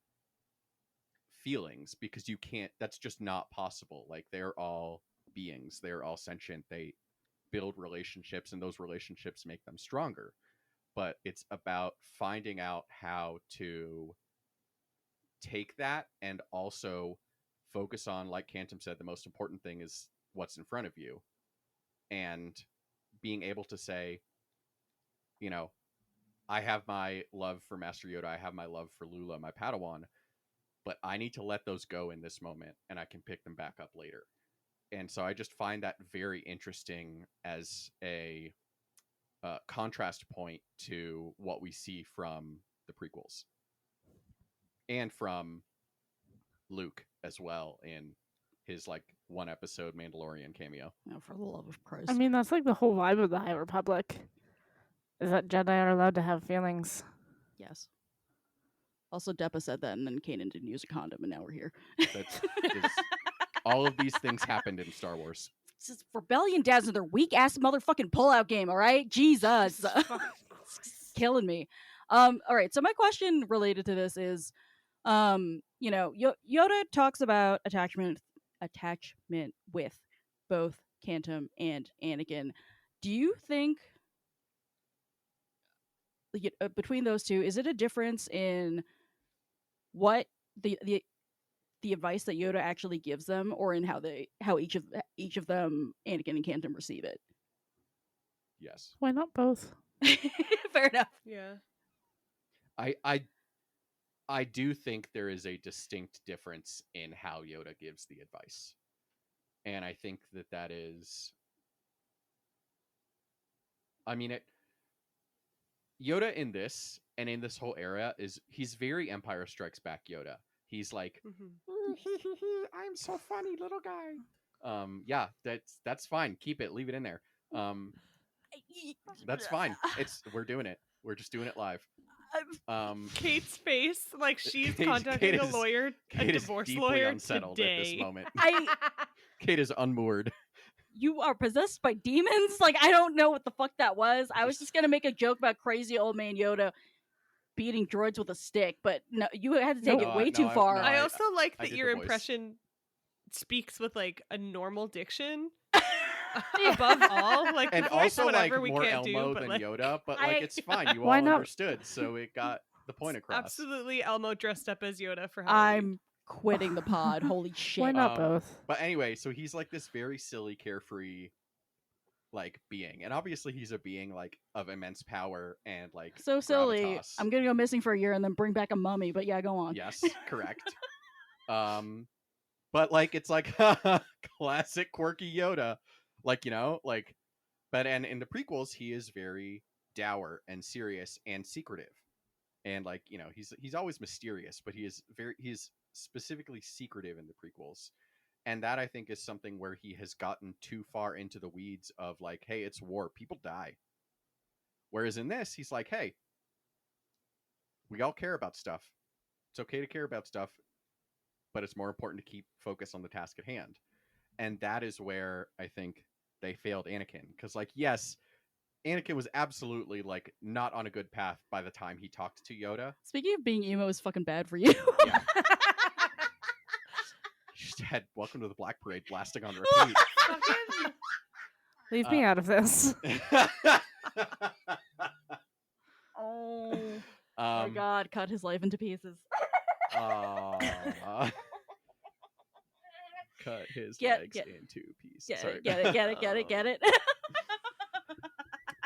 feelings because you can't, that's just not possible. Like they're all beings, they're all sentient, they build relationships, and those relationships make them stronger. But it's about finding out how to take that and also focus on, like Cantum said, the most important thing is what's in front of you, and being able to say, I have my love for Master Yoda, I have my love for Lula, my Padawan, but I need to let those go in this moment, and I can pick them back up later. And so I just find that very interesting as a contrast point to what we see from the prequels and from Luke as well in his like 1 episode Mandalorian cameo. oh, for the love of Christ! I mean, that's like the whole vibe of the High Republic. Is that Jedi are allowed to have feelings. Yes. Also, Deppa said that, and then Kanan didn't use a condom, and now we're here. That's all of these things happened in Star Wars. It's just Rebellion Dads and their weak ass motherfucking pullout game. All right, Jesus, it's killing me. All right. So my question related to this is, Yoda talks about attachment with both Cantum and Anakin. Do you think between those two, is it a difference in what the advice that Yoda actually gives them, or in how each of them, Anakin and Cantum, receive it? Yes. Why not both? Fair enough. Yeah. I do think there is a distinct difference in how Yoda gives the advice. And I think that is, I mean, Yoda in this and in this whole era he's very Empire Strikes Back Yoda. He's like, I'm so funny, little guy. Yeah, that's fine. Keep it, leave it in there. That's fine. We're doing it. We're just doing it live. Kate's face, like she's Kate contacting a is- lawyer, a Kate is divorce deeply lawyer unsettled today. at this moment. I Kate is unmoored. You are possessed by demons? Like, I don't know what the fuck that was. I was just gonna make a joke about crazy old man Yoda beating droids with a stick, but no, you had to take it way too far. I also like I that did your the voice. impression speaks with like a normal diction. Above all, like And the voice, also whatever like we more can't Elmo do, but than like Yoda, but I- like it's fine. You all Why not? understood, so it got the point across. absolutely Elmo dressed up as Yoda for Halloween. I'm quitting the pod. Holy shit. Why not both? But anyway, so he's like this very silly, carefree, like being, and obviously he's a being like of immense power and like So silly. gravitas. I'm gonna go missing for a year and then bring back a mummy, but yeah, go on. Yes, correct. But like it's like classic quirky Yoda, like but and in the prequels he is very dour and serious and secretive, and like he's always mysterious, but he's specifically secretive in the prequels, and that I think is something where he has gotten too far into the weeds of like, hey, it's war, people die. Whereas in this, he's like, hey, we all care about stuff. It's okay to care about stuff, but it's more important to keep focus on the task at hand. And that is where I think they failed Anakin. Because, like, yes, Anakin was absolutely, like, not on a good path by the time he talked to Yoda. Speaking of being emo is fucking bad for you. Yeah. You just had Welcome to the Black Parade blasting on repeat. Leave me out of this. Oh my god, cut his life into pieces. Cut his Get- legs get- into pieces. Get Sorry. it, get it.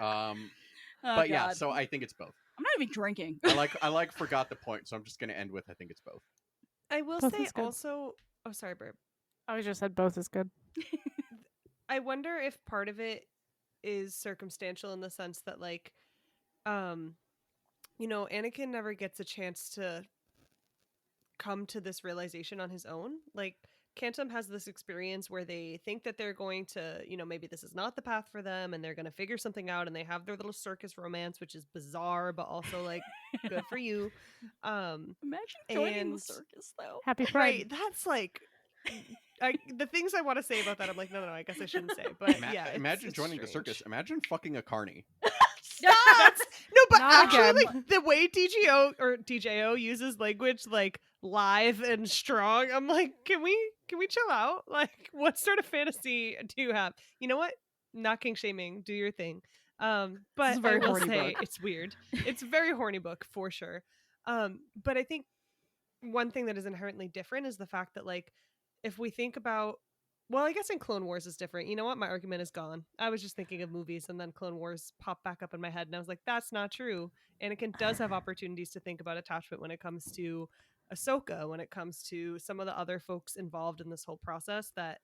Oh, But yeah, God. so I think it's both. I'm not even drinking. I forgot the point, so I'm just gonna end with I think it's both. I will Both say is good. also. Oh, sorry, Burp. I just said both is good. I wonder if part of it is circumstantial in the sense that, like, Anakin never gets a chance to come to this realization on his own. Like, Cantum has this experience where they think that they're going to, maybe this is not the path for them and they're going to figure something out, and they have their little circus romance, which is bizarre, but also, like, good for you. Imagine joining the and- circus, though. Happy Pride. Right, that's like... the things I want to say about that, I'm like, no, I guess I shouldn't say. But yeah, Imagine it's joining the strange. circus. Imagine fucking a carny. That's no, but Not actually, again. like, the way DJO uses language like live and strong, I'm like, can we chill out? Like, what sort of fantasy do you have? You know what? Not king shaming. Do your thing. But This is a very I will horny say book. it's weird. It's a very horny book for sure. But I think one thing that is inherently different is the fact that, like, if we think about, well, I guess in Clone Wars is different. You know what? My argument is gone. I was just thinking of movies, and then Clone Wars popped back up in my head, and I was like, that's not true. Anakin does have opportunities to think about attachment when it comes to Ahsoka, when it comes to some of the other folks involved in this whole process that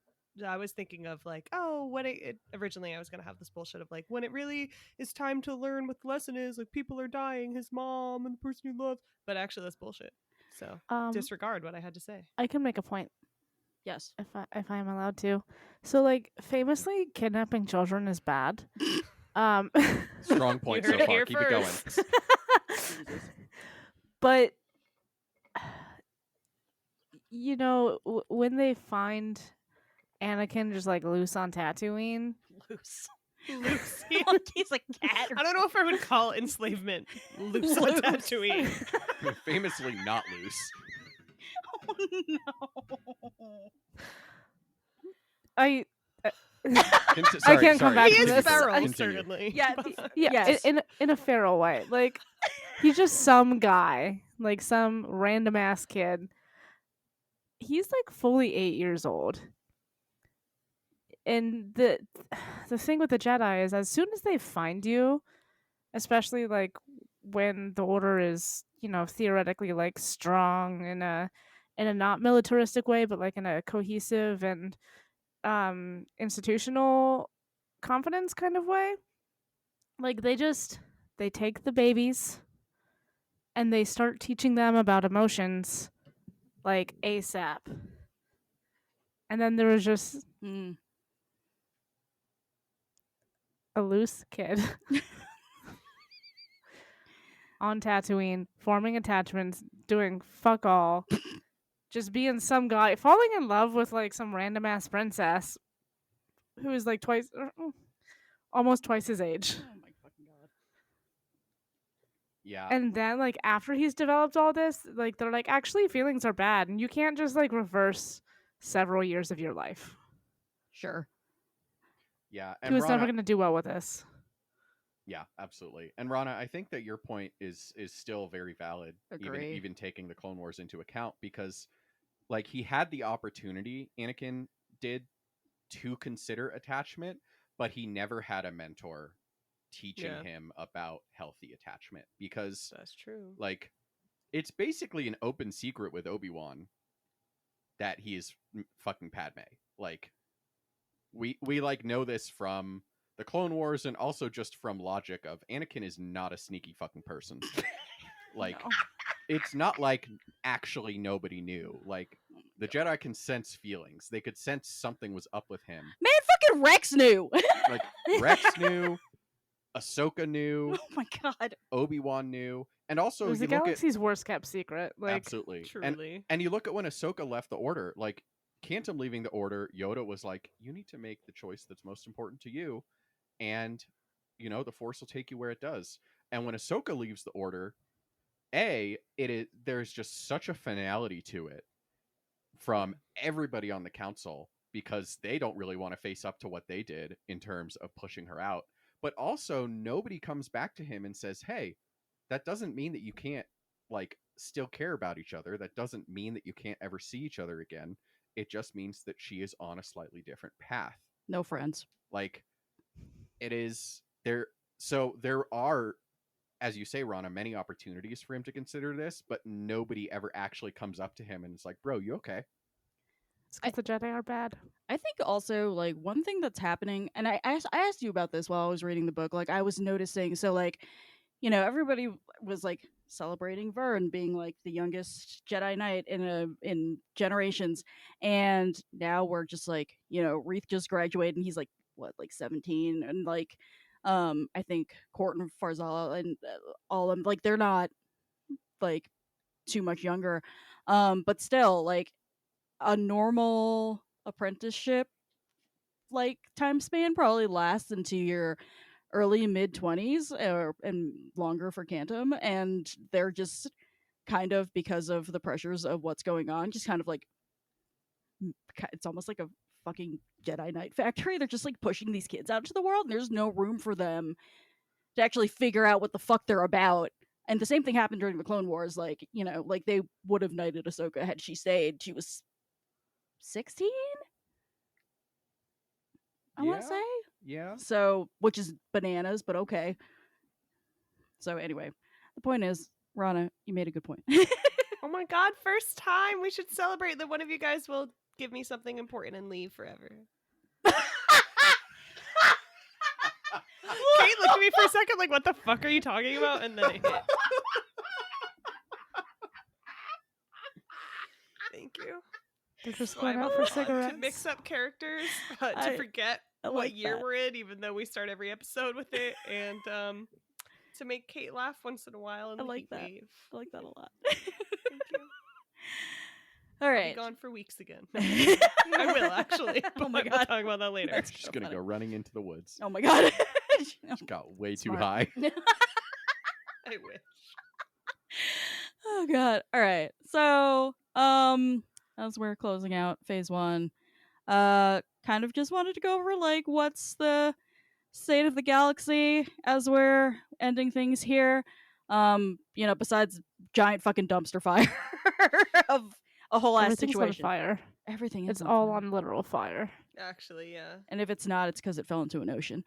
I was thinking of, like, oh, when originally I was going to have this bullshit of, like, when it really is time to learn what the lesson is, like, people are dying, his mom and the person he loves, but actually that's bullshit. So disregard what I had to say. I can make a point Yes. if I'm allowed to. So, like, famously, kidnapping children is bad. Strong point You so heard it far. here Keep it going. first. But you know, when they find Anakin just like loose on Tatooine, Loose. Loose. Like he's a cat. I don't know if I would call enslavement loose on Loose. Tatooine. Famously not loose. Oh, no. I Sorry, can't come sorry, back He from is this. feral, Continue. certainly. Yeah, but- Yeah, Yes. in a feral way. Like he's just some guy, like some random ass kid. He's like fully 8 years old. And the thing with the Jedi is as soon as they find you, especially like when the order is, you know, theoretically like strong in a not militaristic way, but like in a cohesive and institutional confidence kind of way, like they take the babies and they start teaching them about emotions like ASAP. And then there was just Mm. a loose kid on Tatooine, forming attachments, doing fuck all, just being some guy, falling in love with like some random ass princess who is like almost twice his age. Oh my fucking god. Yeah. And then like after he's developed all this, like they're like actually feelings are bad and you can't just like reverse several years of your life. Sure. Yeah. He And was never Rana, going to do well with this. yeah, absolutely. And Rana, I think that your point is still very valid, Agree. even taking the Clone Wars into account, because like he had the opportunity, Anakin did, to consider attachment, but he never had a mentor teaching Yeah. him about healthy attachment, because That's true. like it's basically an open secret with Obi-Wan that he is fucking Padme. Like we like know this from the Clone Wars and also just from logic of Anakin is not a sneaky fucking person. Like No. it's not like actually nobody knew. Like the Jedi can sense feelings. They could sense something was up with him. Man, fucking Rex knew. Like Rex knew, Ahsoka knew, Oh my god. Obi-Wan knew, and also It was you the look at galaxy's worst kept secret. Like absolutely, Truly. and you look at when Ahsoka left the Order, like Cantum leaving the Order, Yoda was like, "You need to make the choice that's most important to you, and you know the Force will take you where it does." And when Ahsoka leaves the Order, there's just such a finality to it from everybody on the council because they don't really want to face up to what they did in terms of pushing her out. But also nobody comes back to him and says, "Hey, that doesn't mean that you can't like still care about each other. That doesn't mean that you can't ever see each other again. It just means that she is on a slightly different path." No friends. Like it is there. So there are, as you say, Rana, many opportunities for him to consider this, but nobody ever actually comes up to him and is like, "Bro, you okay?" it's because the Jedi are bad. I think also like one thing that's happening, and I asked you about this while I was reading the book. Like I was noticing, so like, you know, everybody was like celebrating Vern being like the youngest Jedi Knight in generations, and now we're just like, you know, Reith just graduated and he's like what, like 17, and like, I think Court and Farzala and all of them, like they're not like too much younger, but still like a normal apprenticeship like time span probably lasts into your early mid 20s or and longer for Cantum, and they're just kind of, because of the pressures of what's going on, just kind of like it's almost like a fucking Jedi Knight factory. They're just like pushing these kids out into the world and there's no room for them to actually figure out what the fuck they're about. And the same thing happened during the Clone Wars. Like, you know, like they would have knighted Ahsoka had she stayed. She was 16, I want to say. Yeah. So, which is bananas, but okay. So anyway, the point is, Rana, you made a good point. Oh my god, first time. We should celebrate that one of you guys will give me something important and leave forever. Kate looked at me for a second like, what the fuck are you talking about? And then it hit. Thank you. They're just So going I'm out for allowed cigarettes. to mix up characters, to I forget like what year that. we're in, even though we start every episode with it, and to make Kate laugh once in a while in I the like heat that. wave. I like that a lot. Thank you. All I'll be right. gone for weeks again. No, I will actually. Oh my but God. We'll talk about that later. That's She's so gonna funny. go running into the woods. Oh my God. She got way too Smart. high. I wish. Oh God. All right. So, as we're closing out phase 1, kind of just wanted to go over like what's the state of the galaxy as we're ending things here. Besides giant fucking dumpster fire of a whole ass Everything's on situation. fire. Everything is It's on all fire. on literal fire. Actually, yeah. And if it's not, it's because it fell into an ocean.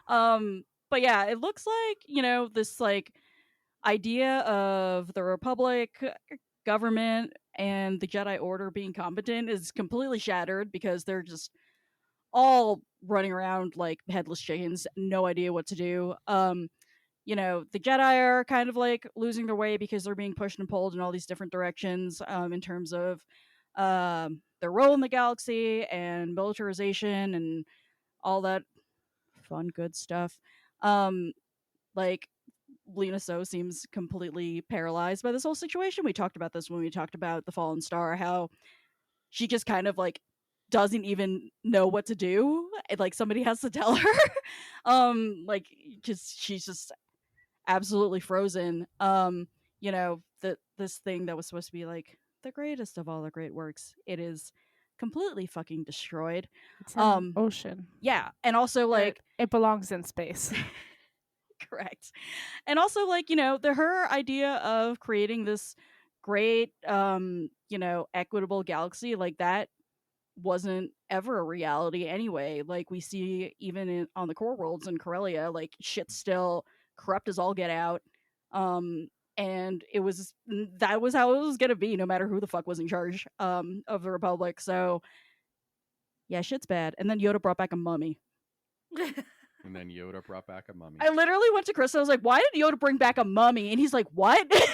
Aw. But yeah, it looks like, this like idea of the Republic government and the Jedi Order being competent is completely shattered because they're just all running around like headless chickens, no idea what to do. The Jedi are kind of like losing their way because they're being pushed and pulled in all these different directions in terms of their role in the galaxy and militarization and all that fun, good stuff. Like Lena So seems completely paralyzed by this whole situation. We talked about this when we talked about the Fallen Star, how she just kind of like doesn't even know what to do. Like somebody has to tell her. Like just she's just absolutely frozen. This thing that was supposed to be like the greatest of all the great works, it is completely fucking destroyed. It's an ocean. Yeah, and also like It belongs in space. correct. And also like, her idea of creating this great equitable galaxy like that wasn't ever a reality anyway. Like we see even on the core worlds in Corellia, like shit's still corrupt as all get out. And that was how it was gonna be, no matter who the fuck was in charge of the Republic. So yeah, shit's bad. And then Yoda brought back a mummy. And then Yoda brought back a mummy. I literally went to Chris and I was like, why did Yoda bring back a mummy? And he's like, what? He's like,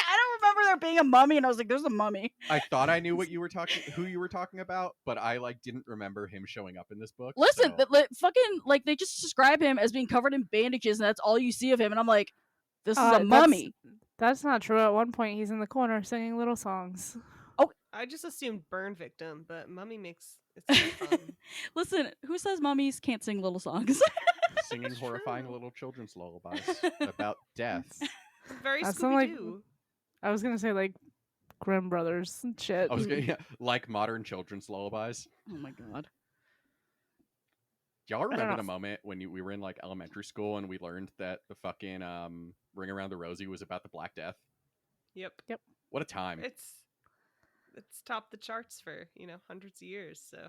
I don't remember there being a mummy. And I was like, there's a mummy. I thought I knew who you were talking about, but I like didn't remember him showing up in this book. Listen, so- fucking like they just describe him as being covered in bandages, and that's all you see of him. And I'm like, this is a mummy. That's not true. At one point, he's in the corner singing little songs. I just assumed burn victim, but mummy makes it sound fun. Listen, who says mummies can't sing little songs? Singing It's horrifying true. little children's lullabies about death. Very That's Scooby not like- Doo. I was gonna say like Grimm Brothers and shit. I was gonna like modern children's lullabies. Oh my god. Y'all don't remember know. the moment when we were in like elementary school and we learned that the fucking Ring Around the Rosie was about the Black Death? Yep. What a time! It's topped the charts for hundreds of years, so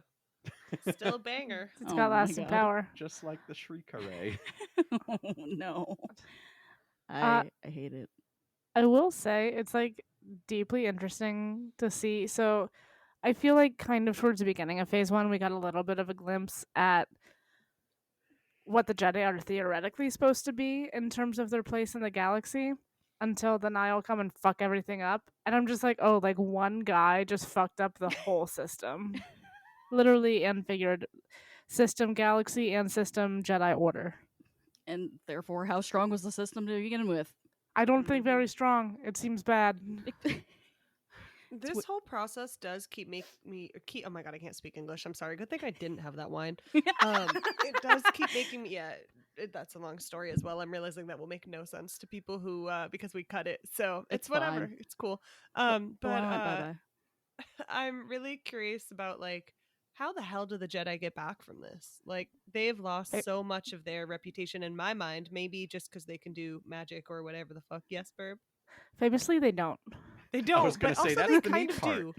still a banger. It's Oh got my lasting God. power. Just like the Shriek Array. Oh no. I hate it. I will say it's like deeply interesting to see. So I feel like kind of towards the beginning of phase 1, we got a little bit of a glimpse at what the Jedi are theoretically supposed to be in terms of their place in the galaxy until the Nihil come and fuck everything up. And I'm just like, oh, like one guy just fucked up the whole system. Literally and figured. System galaxy and system Jedi Order. And therefore, how strong was the system to begin with? I don't think very strong. It seems bad. This whole process does keep me. Oh my god, I can't speak English. I'm sorry. Good thing I didn't have that wine. It does keep making me. Yeah, that's a long story as well. I'm realizing that will make no sense to people who because we cut it. So it's whatever. fine. It's cool. The But line went bye-bye. I'm really curious about like how the hell do the Jedi get back from this? Like they've lost so much of their reputation in my mind. Maybe just because they can do magic or whatever the fuck. Yes, Burb. Famously, they don't. They don't. was gonna but say, also that's they the kind neat of part. do.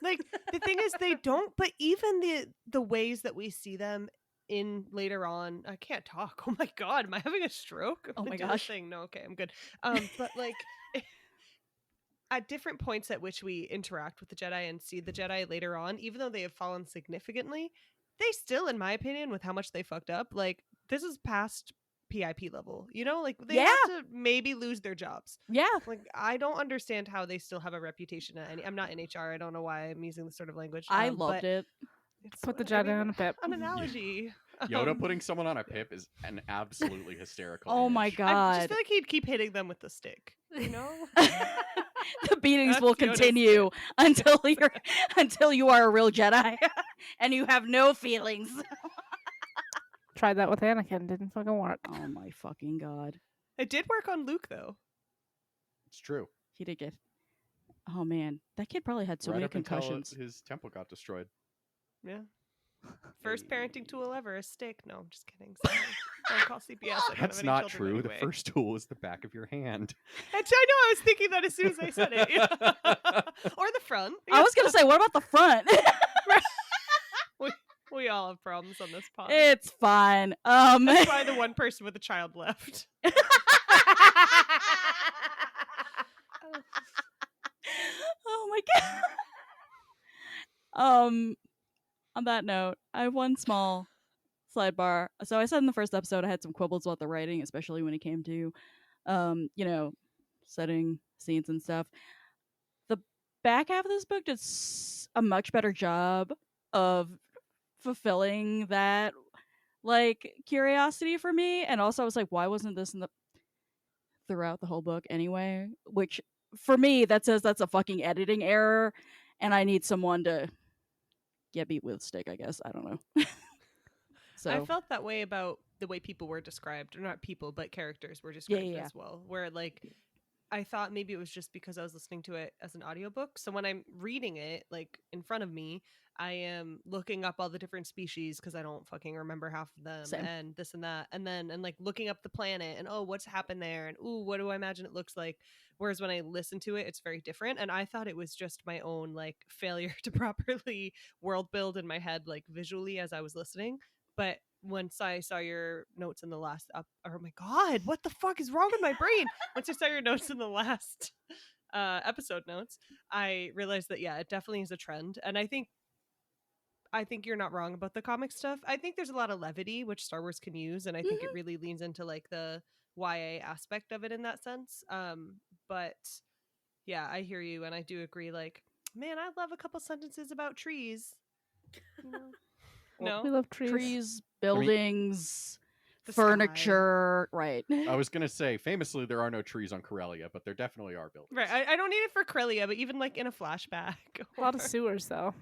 Like the thing is, they don't. But even the ways that we see them in later on, I can't talk. Oh my god, am I having a stroke? Oh my Do the gosh. thing. No, okay, I'm good. But like. At different points at which we interact with the Jedi and see the Jedi later on, even though they have fallen significantly, they still, in my opinion, with how much they fucked up, like this is past PIP level. Like they have to maybe lose their jobs. Yeah. Like I don't understand how they still have a reputation at any. I'm not in HR. I don't know why I'm using this sort of language. I loved it. It's Put the what- I Jedi mean, on a pip. An analogy. Yoda putting someone on a pip is an absolutely hysterical. Oh my image. I god. just feel like he'd keep hitting them with the stick. You know? The beatings That's will Yoda's continue until you are a real Jedi and you have no feelings. Tried that with Anakin, didn't fucking work. Oh my fucking god. It did work on Luke though. It's true. He did get. Oh man, that kid probably had so right many up until concussions. his temple got destroyed. Yeah. First parenting tool ever, a stick. No, I'm just kidding. Sorry. Don't call CPS. I don't have That's any not children true. anyway. The first tool is the back of your hand. I know. I was thinking that as soon as I said it. Or the front. I was gonna say, what about the front? We all have problems on this pod. It's fine. That's why the one person with a child left. Oh my god. On that note, I have one small sidebar. So I said in the first episode I had some quibbles about the writing, especially when it came to setting scenes and stuff. The back half of this book did a much better job of fulfilling that like curiosity for me, and also I was like, why wasn't this in the throughout the whole book anyway? Which for me that says that's a fucking editing error, and I need someone to get beat with a stick, I guess. I don't know. So I felt that way about the way people were described, or not people, but characters were described yeah. as well. Where like I thought maybe it was just because I was listening to it as an audiobook. So when I'm reading it like in front of me, I am looking up all the different species because I don't fucking remember half of them. Same. And this and that. And then like looking up the planet and oh, what's happened there? And ooh, what do I imagine it looks like? Whereas when I listen to it, it's very different. And I thought it was just my own like failure to properly world build in my head, like visually as I was listening. But once I saw your notes in the last oh my god, what the fuck is wrong with my brain? Once I saw your notes in the last episode notes, I realized that yeah, it definitely is a trend. And I think you're not wrong about the comic stuff. I think there's a lot of levity which Star Wars can use, and I think it really leans into like the YA aspect of it in that sense. But yeah, I hear you, and I do agree. Like, man, I love a couple sentences about trees. You know? No, We love trees. buildings, The furniture, right? I was gonna say, famously, there are no trees on Corellia, but there definitely are buildings. right. I don't need it for Corellia, but even like in a flashback. A lot of or- sewers, though.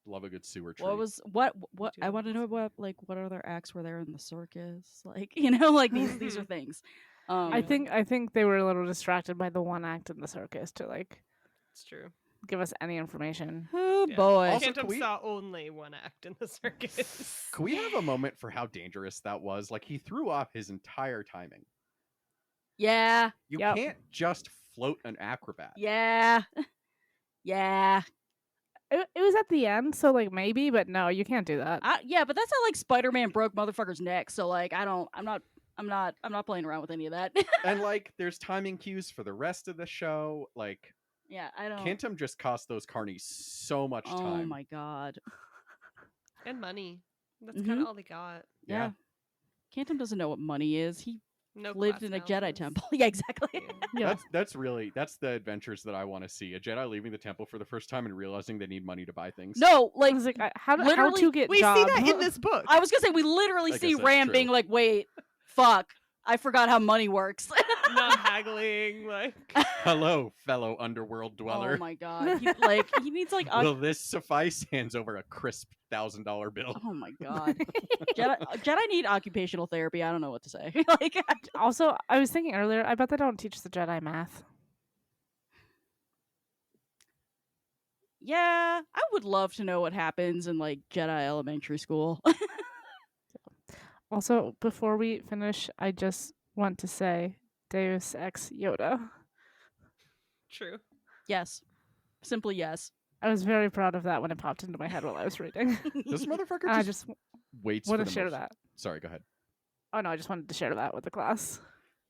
Love a good sewer tree. What I want to know what other acts were there in the circus? Like, like these are things. I think they were a little distracted by the one act in the circus to like It's true. give us any information. Oh Yeah. boy. Also, Phantom can we- saw only one act in the circus. Can we have a moment for how dangerous that was? Like, he threw off his entire timing. Yeah. You Yep. can't just float an acrobat. Yeah. Yeah. It was at the end, so like maybe, but no, you can't do that. Yeah, but that's how like Spider-Man broke motherfucker's neck. So like I'm not playing around with any of that. And like, there's timing cues for the rest of the show. Like, Yeah, I don't. Quantum just cost those carnies so much Oh time. my god. And money. That's kind of all they got. Yeah. Quantum doesn't know what money is. He No lived class in a Jedi analysis. temple. Yeah, exactly. Yeah. Yeah. That's the adventures that I want to see. A Jedi leaving the temple for the first time and realizing they need money to buy things. No, I like was like, how literally- to get We jobs? see that in this book. I was gonna say we literally I guess see that's Ram true. being like, "Wait, fuck, I forgot how money works." Not haggling, like Hello, fellow underworld Oh dweller. my god, he needs like. Will this suffice? Hands over a crisp $1,000 bill. Oh my god, Jedi need occupational therapy. I don't know what to say. Like, Also, I was thinking earlier, I bet they don't teach the Jedi math. yeah, I would love to know what happens in like Jedi elementary school. Also, before we finish, I just want to say Deus Ex Yoda. true. Yes, simply yes. I was very proud of that when it popped into my head while I was reading. This motherfucker I just, just waits want for to the share most... that. Sorry, go ahead. Oh no, I just wanted to share that with the class.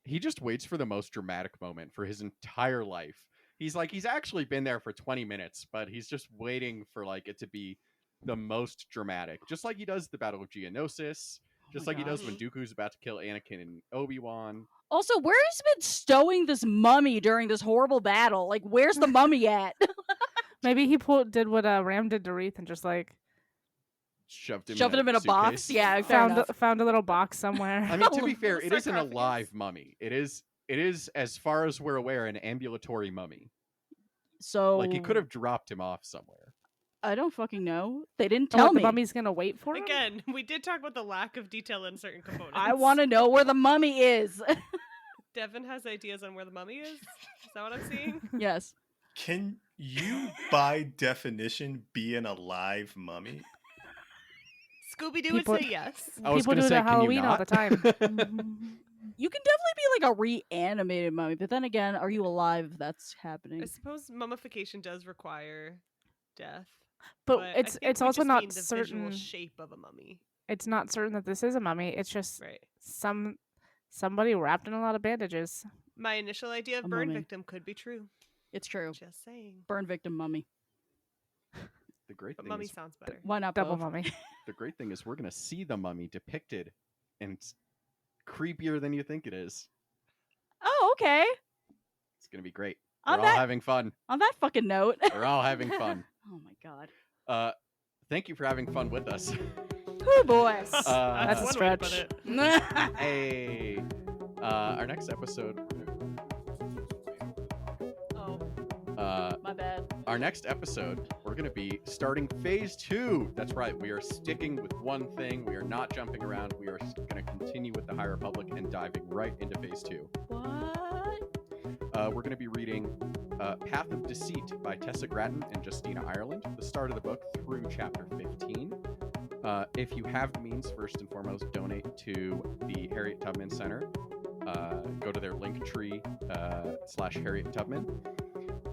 He just waits for the most dramatic moment for his entire life. He's actually been there for 20 minutes, but he's just waiting for like it to be the most dramatic. Just like he does the Battle of Geonosis, just my like he does gosh. when Dooku's about to kill Anakin and Obi-Wan. Also, where has he been stowing this mummy during this horrible battle? Like, where's the mummy at? Maybe he did what Ram did to Reith and just like shoved him Shoving him in a box. suitcase. Yeah, fair enough. Found a little box somewhere. I mean, to be A fair, little it isn't a sarcophagus. live mummy. It is, as far as we're aware, an ambulatory mummy. So Like, he could have dropped him off somewhere. I don't fucking know. They didn't Oh, tell what, me. the mummy's gonna wait for him? Again, we did talk about the lack of detail in certain components. I want to know where the mummy is. Devin has ideas on where the mummy is. Is that what I'm seeing? Yes. Can you, by definition, be an alive mummy? Scooby Doo would People- say yes. I was People gonna do say, it at can you Halloween all not? the time. You can definitely be like a reanimated mummy, but then again, are you alive if that's happening? I suppose mummification does require death. But I it's think we also just not mean the visual certain. shape of a mummy. It's not certain that this is a mummy. It's just Right. somebody wrapped in a lot of bandages. My initial idea of A burn mummy. victim could be true. It's true. Just saying. Burn victim mummy. The great But thing mummy is, sounds better. Why not Double both? mummy. the great thing is, we're gonna see the mummy depicted, and it's creepier than you think it is. Oh, okay. It's gonna be great. On We're all that- having fun. On that fucking note. We're all having fun. Oh my god. Thank you for having fun with us. Oh boy. That's a one way to put stretch. it. Hey, our next episode. Oh, Uh, my bad. our next episode, we're going to be starting phase 2. That's right. We are sticking with one thing. We are not jumping around. We are going to continue with the High Republic and diving right into phase 2. What? We're going to be reading Path of Deceit by Tessa Grattan and Justina Ireland, the start of the book through chapter 15. If you have the means, first and foremost, donate to the Harriet Tubman Center. Go to their Linktree / Harriet Tubman.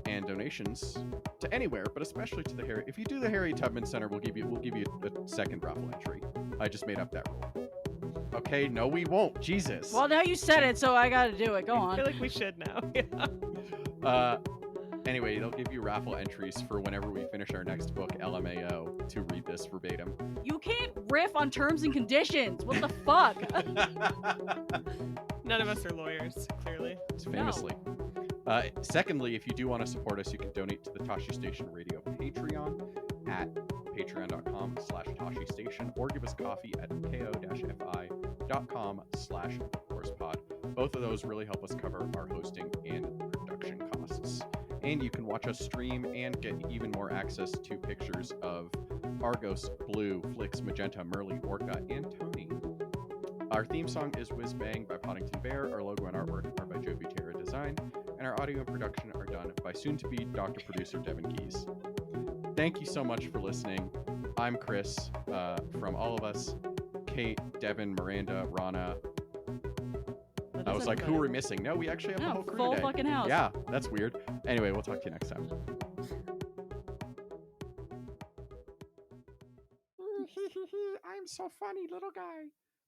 And donations to anywhere, but especially to the Harriet. If you do the Harriet Tubman Center, we'll give you a second raffle entry. I just made up that rule. Okay, no, we won't. Jesus. Well, now you said it, so I gotta do it. Go I on. feel like we should now. Anyway, they'll give you raffle entries for whenever we finish our next book, LMAO, to read this verbatim. You can't riff on terms and conditions. What the fuck? None of us are lawyers, clearly. It's famously. Secondly, if you do want to support us, you can donate to the Tashi Station Radio Patreon at patreon.com/Tashi Station, or give us coffee at ko-fi.com/thefoursepod. Both of those really help us cover our hosting and production costs. And you can watch us stream and get even more access to pictures of Argos, Blue, Flix, Magenta, Merly, Orca, and Tony. Our theme song is Whiz Bang by Poddington Bear. Our logo and artwork are by Joe Butera Design. And our audio and production are done by soon-to-be Dr. Producer Devin Keys. Thank you so much for listening. I'm Chris, from all of us, Kate, Devin, Miranda, Rana. That I is was like, who everybody. are we missing? No, we actually have the No, whole crew full today. fucking house. Yeah, that's weird. Anyway, we'll talk to you next time. I'm so funny, little guy.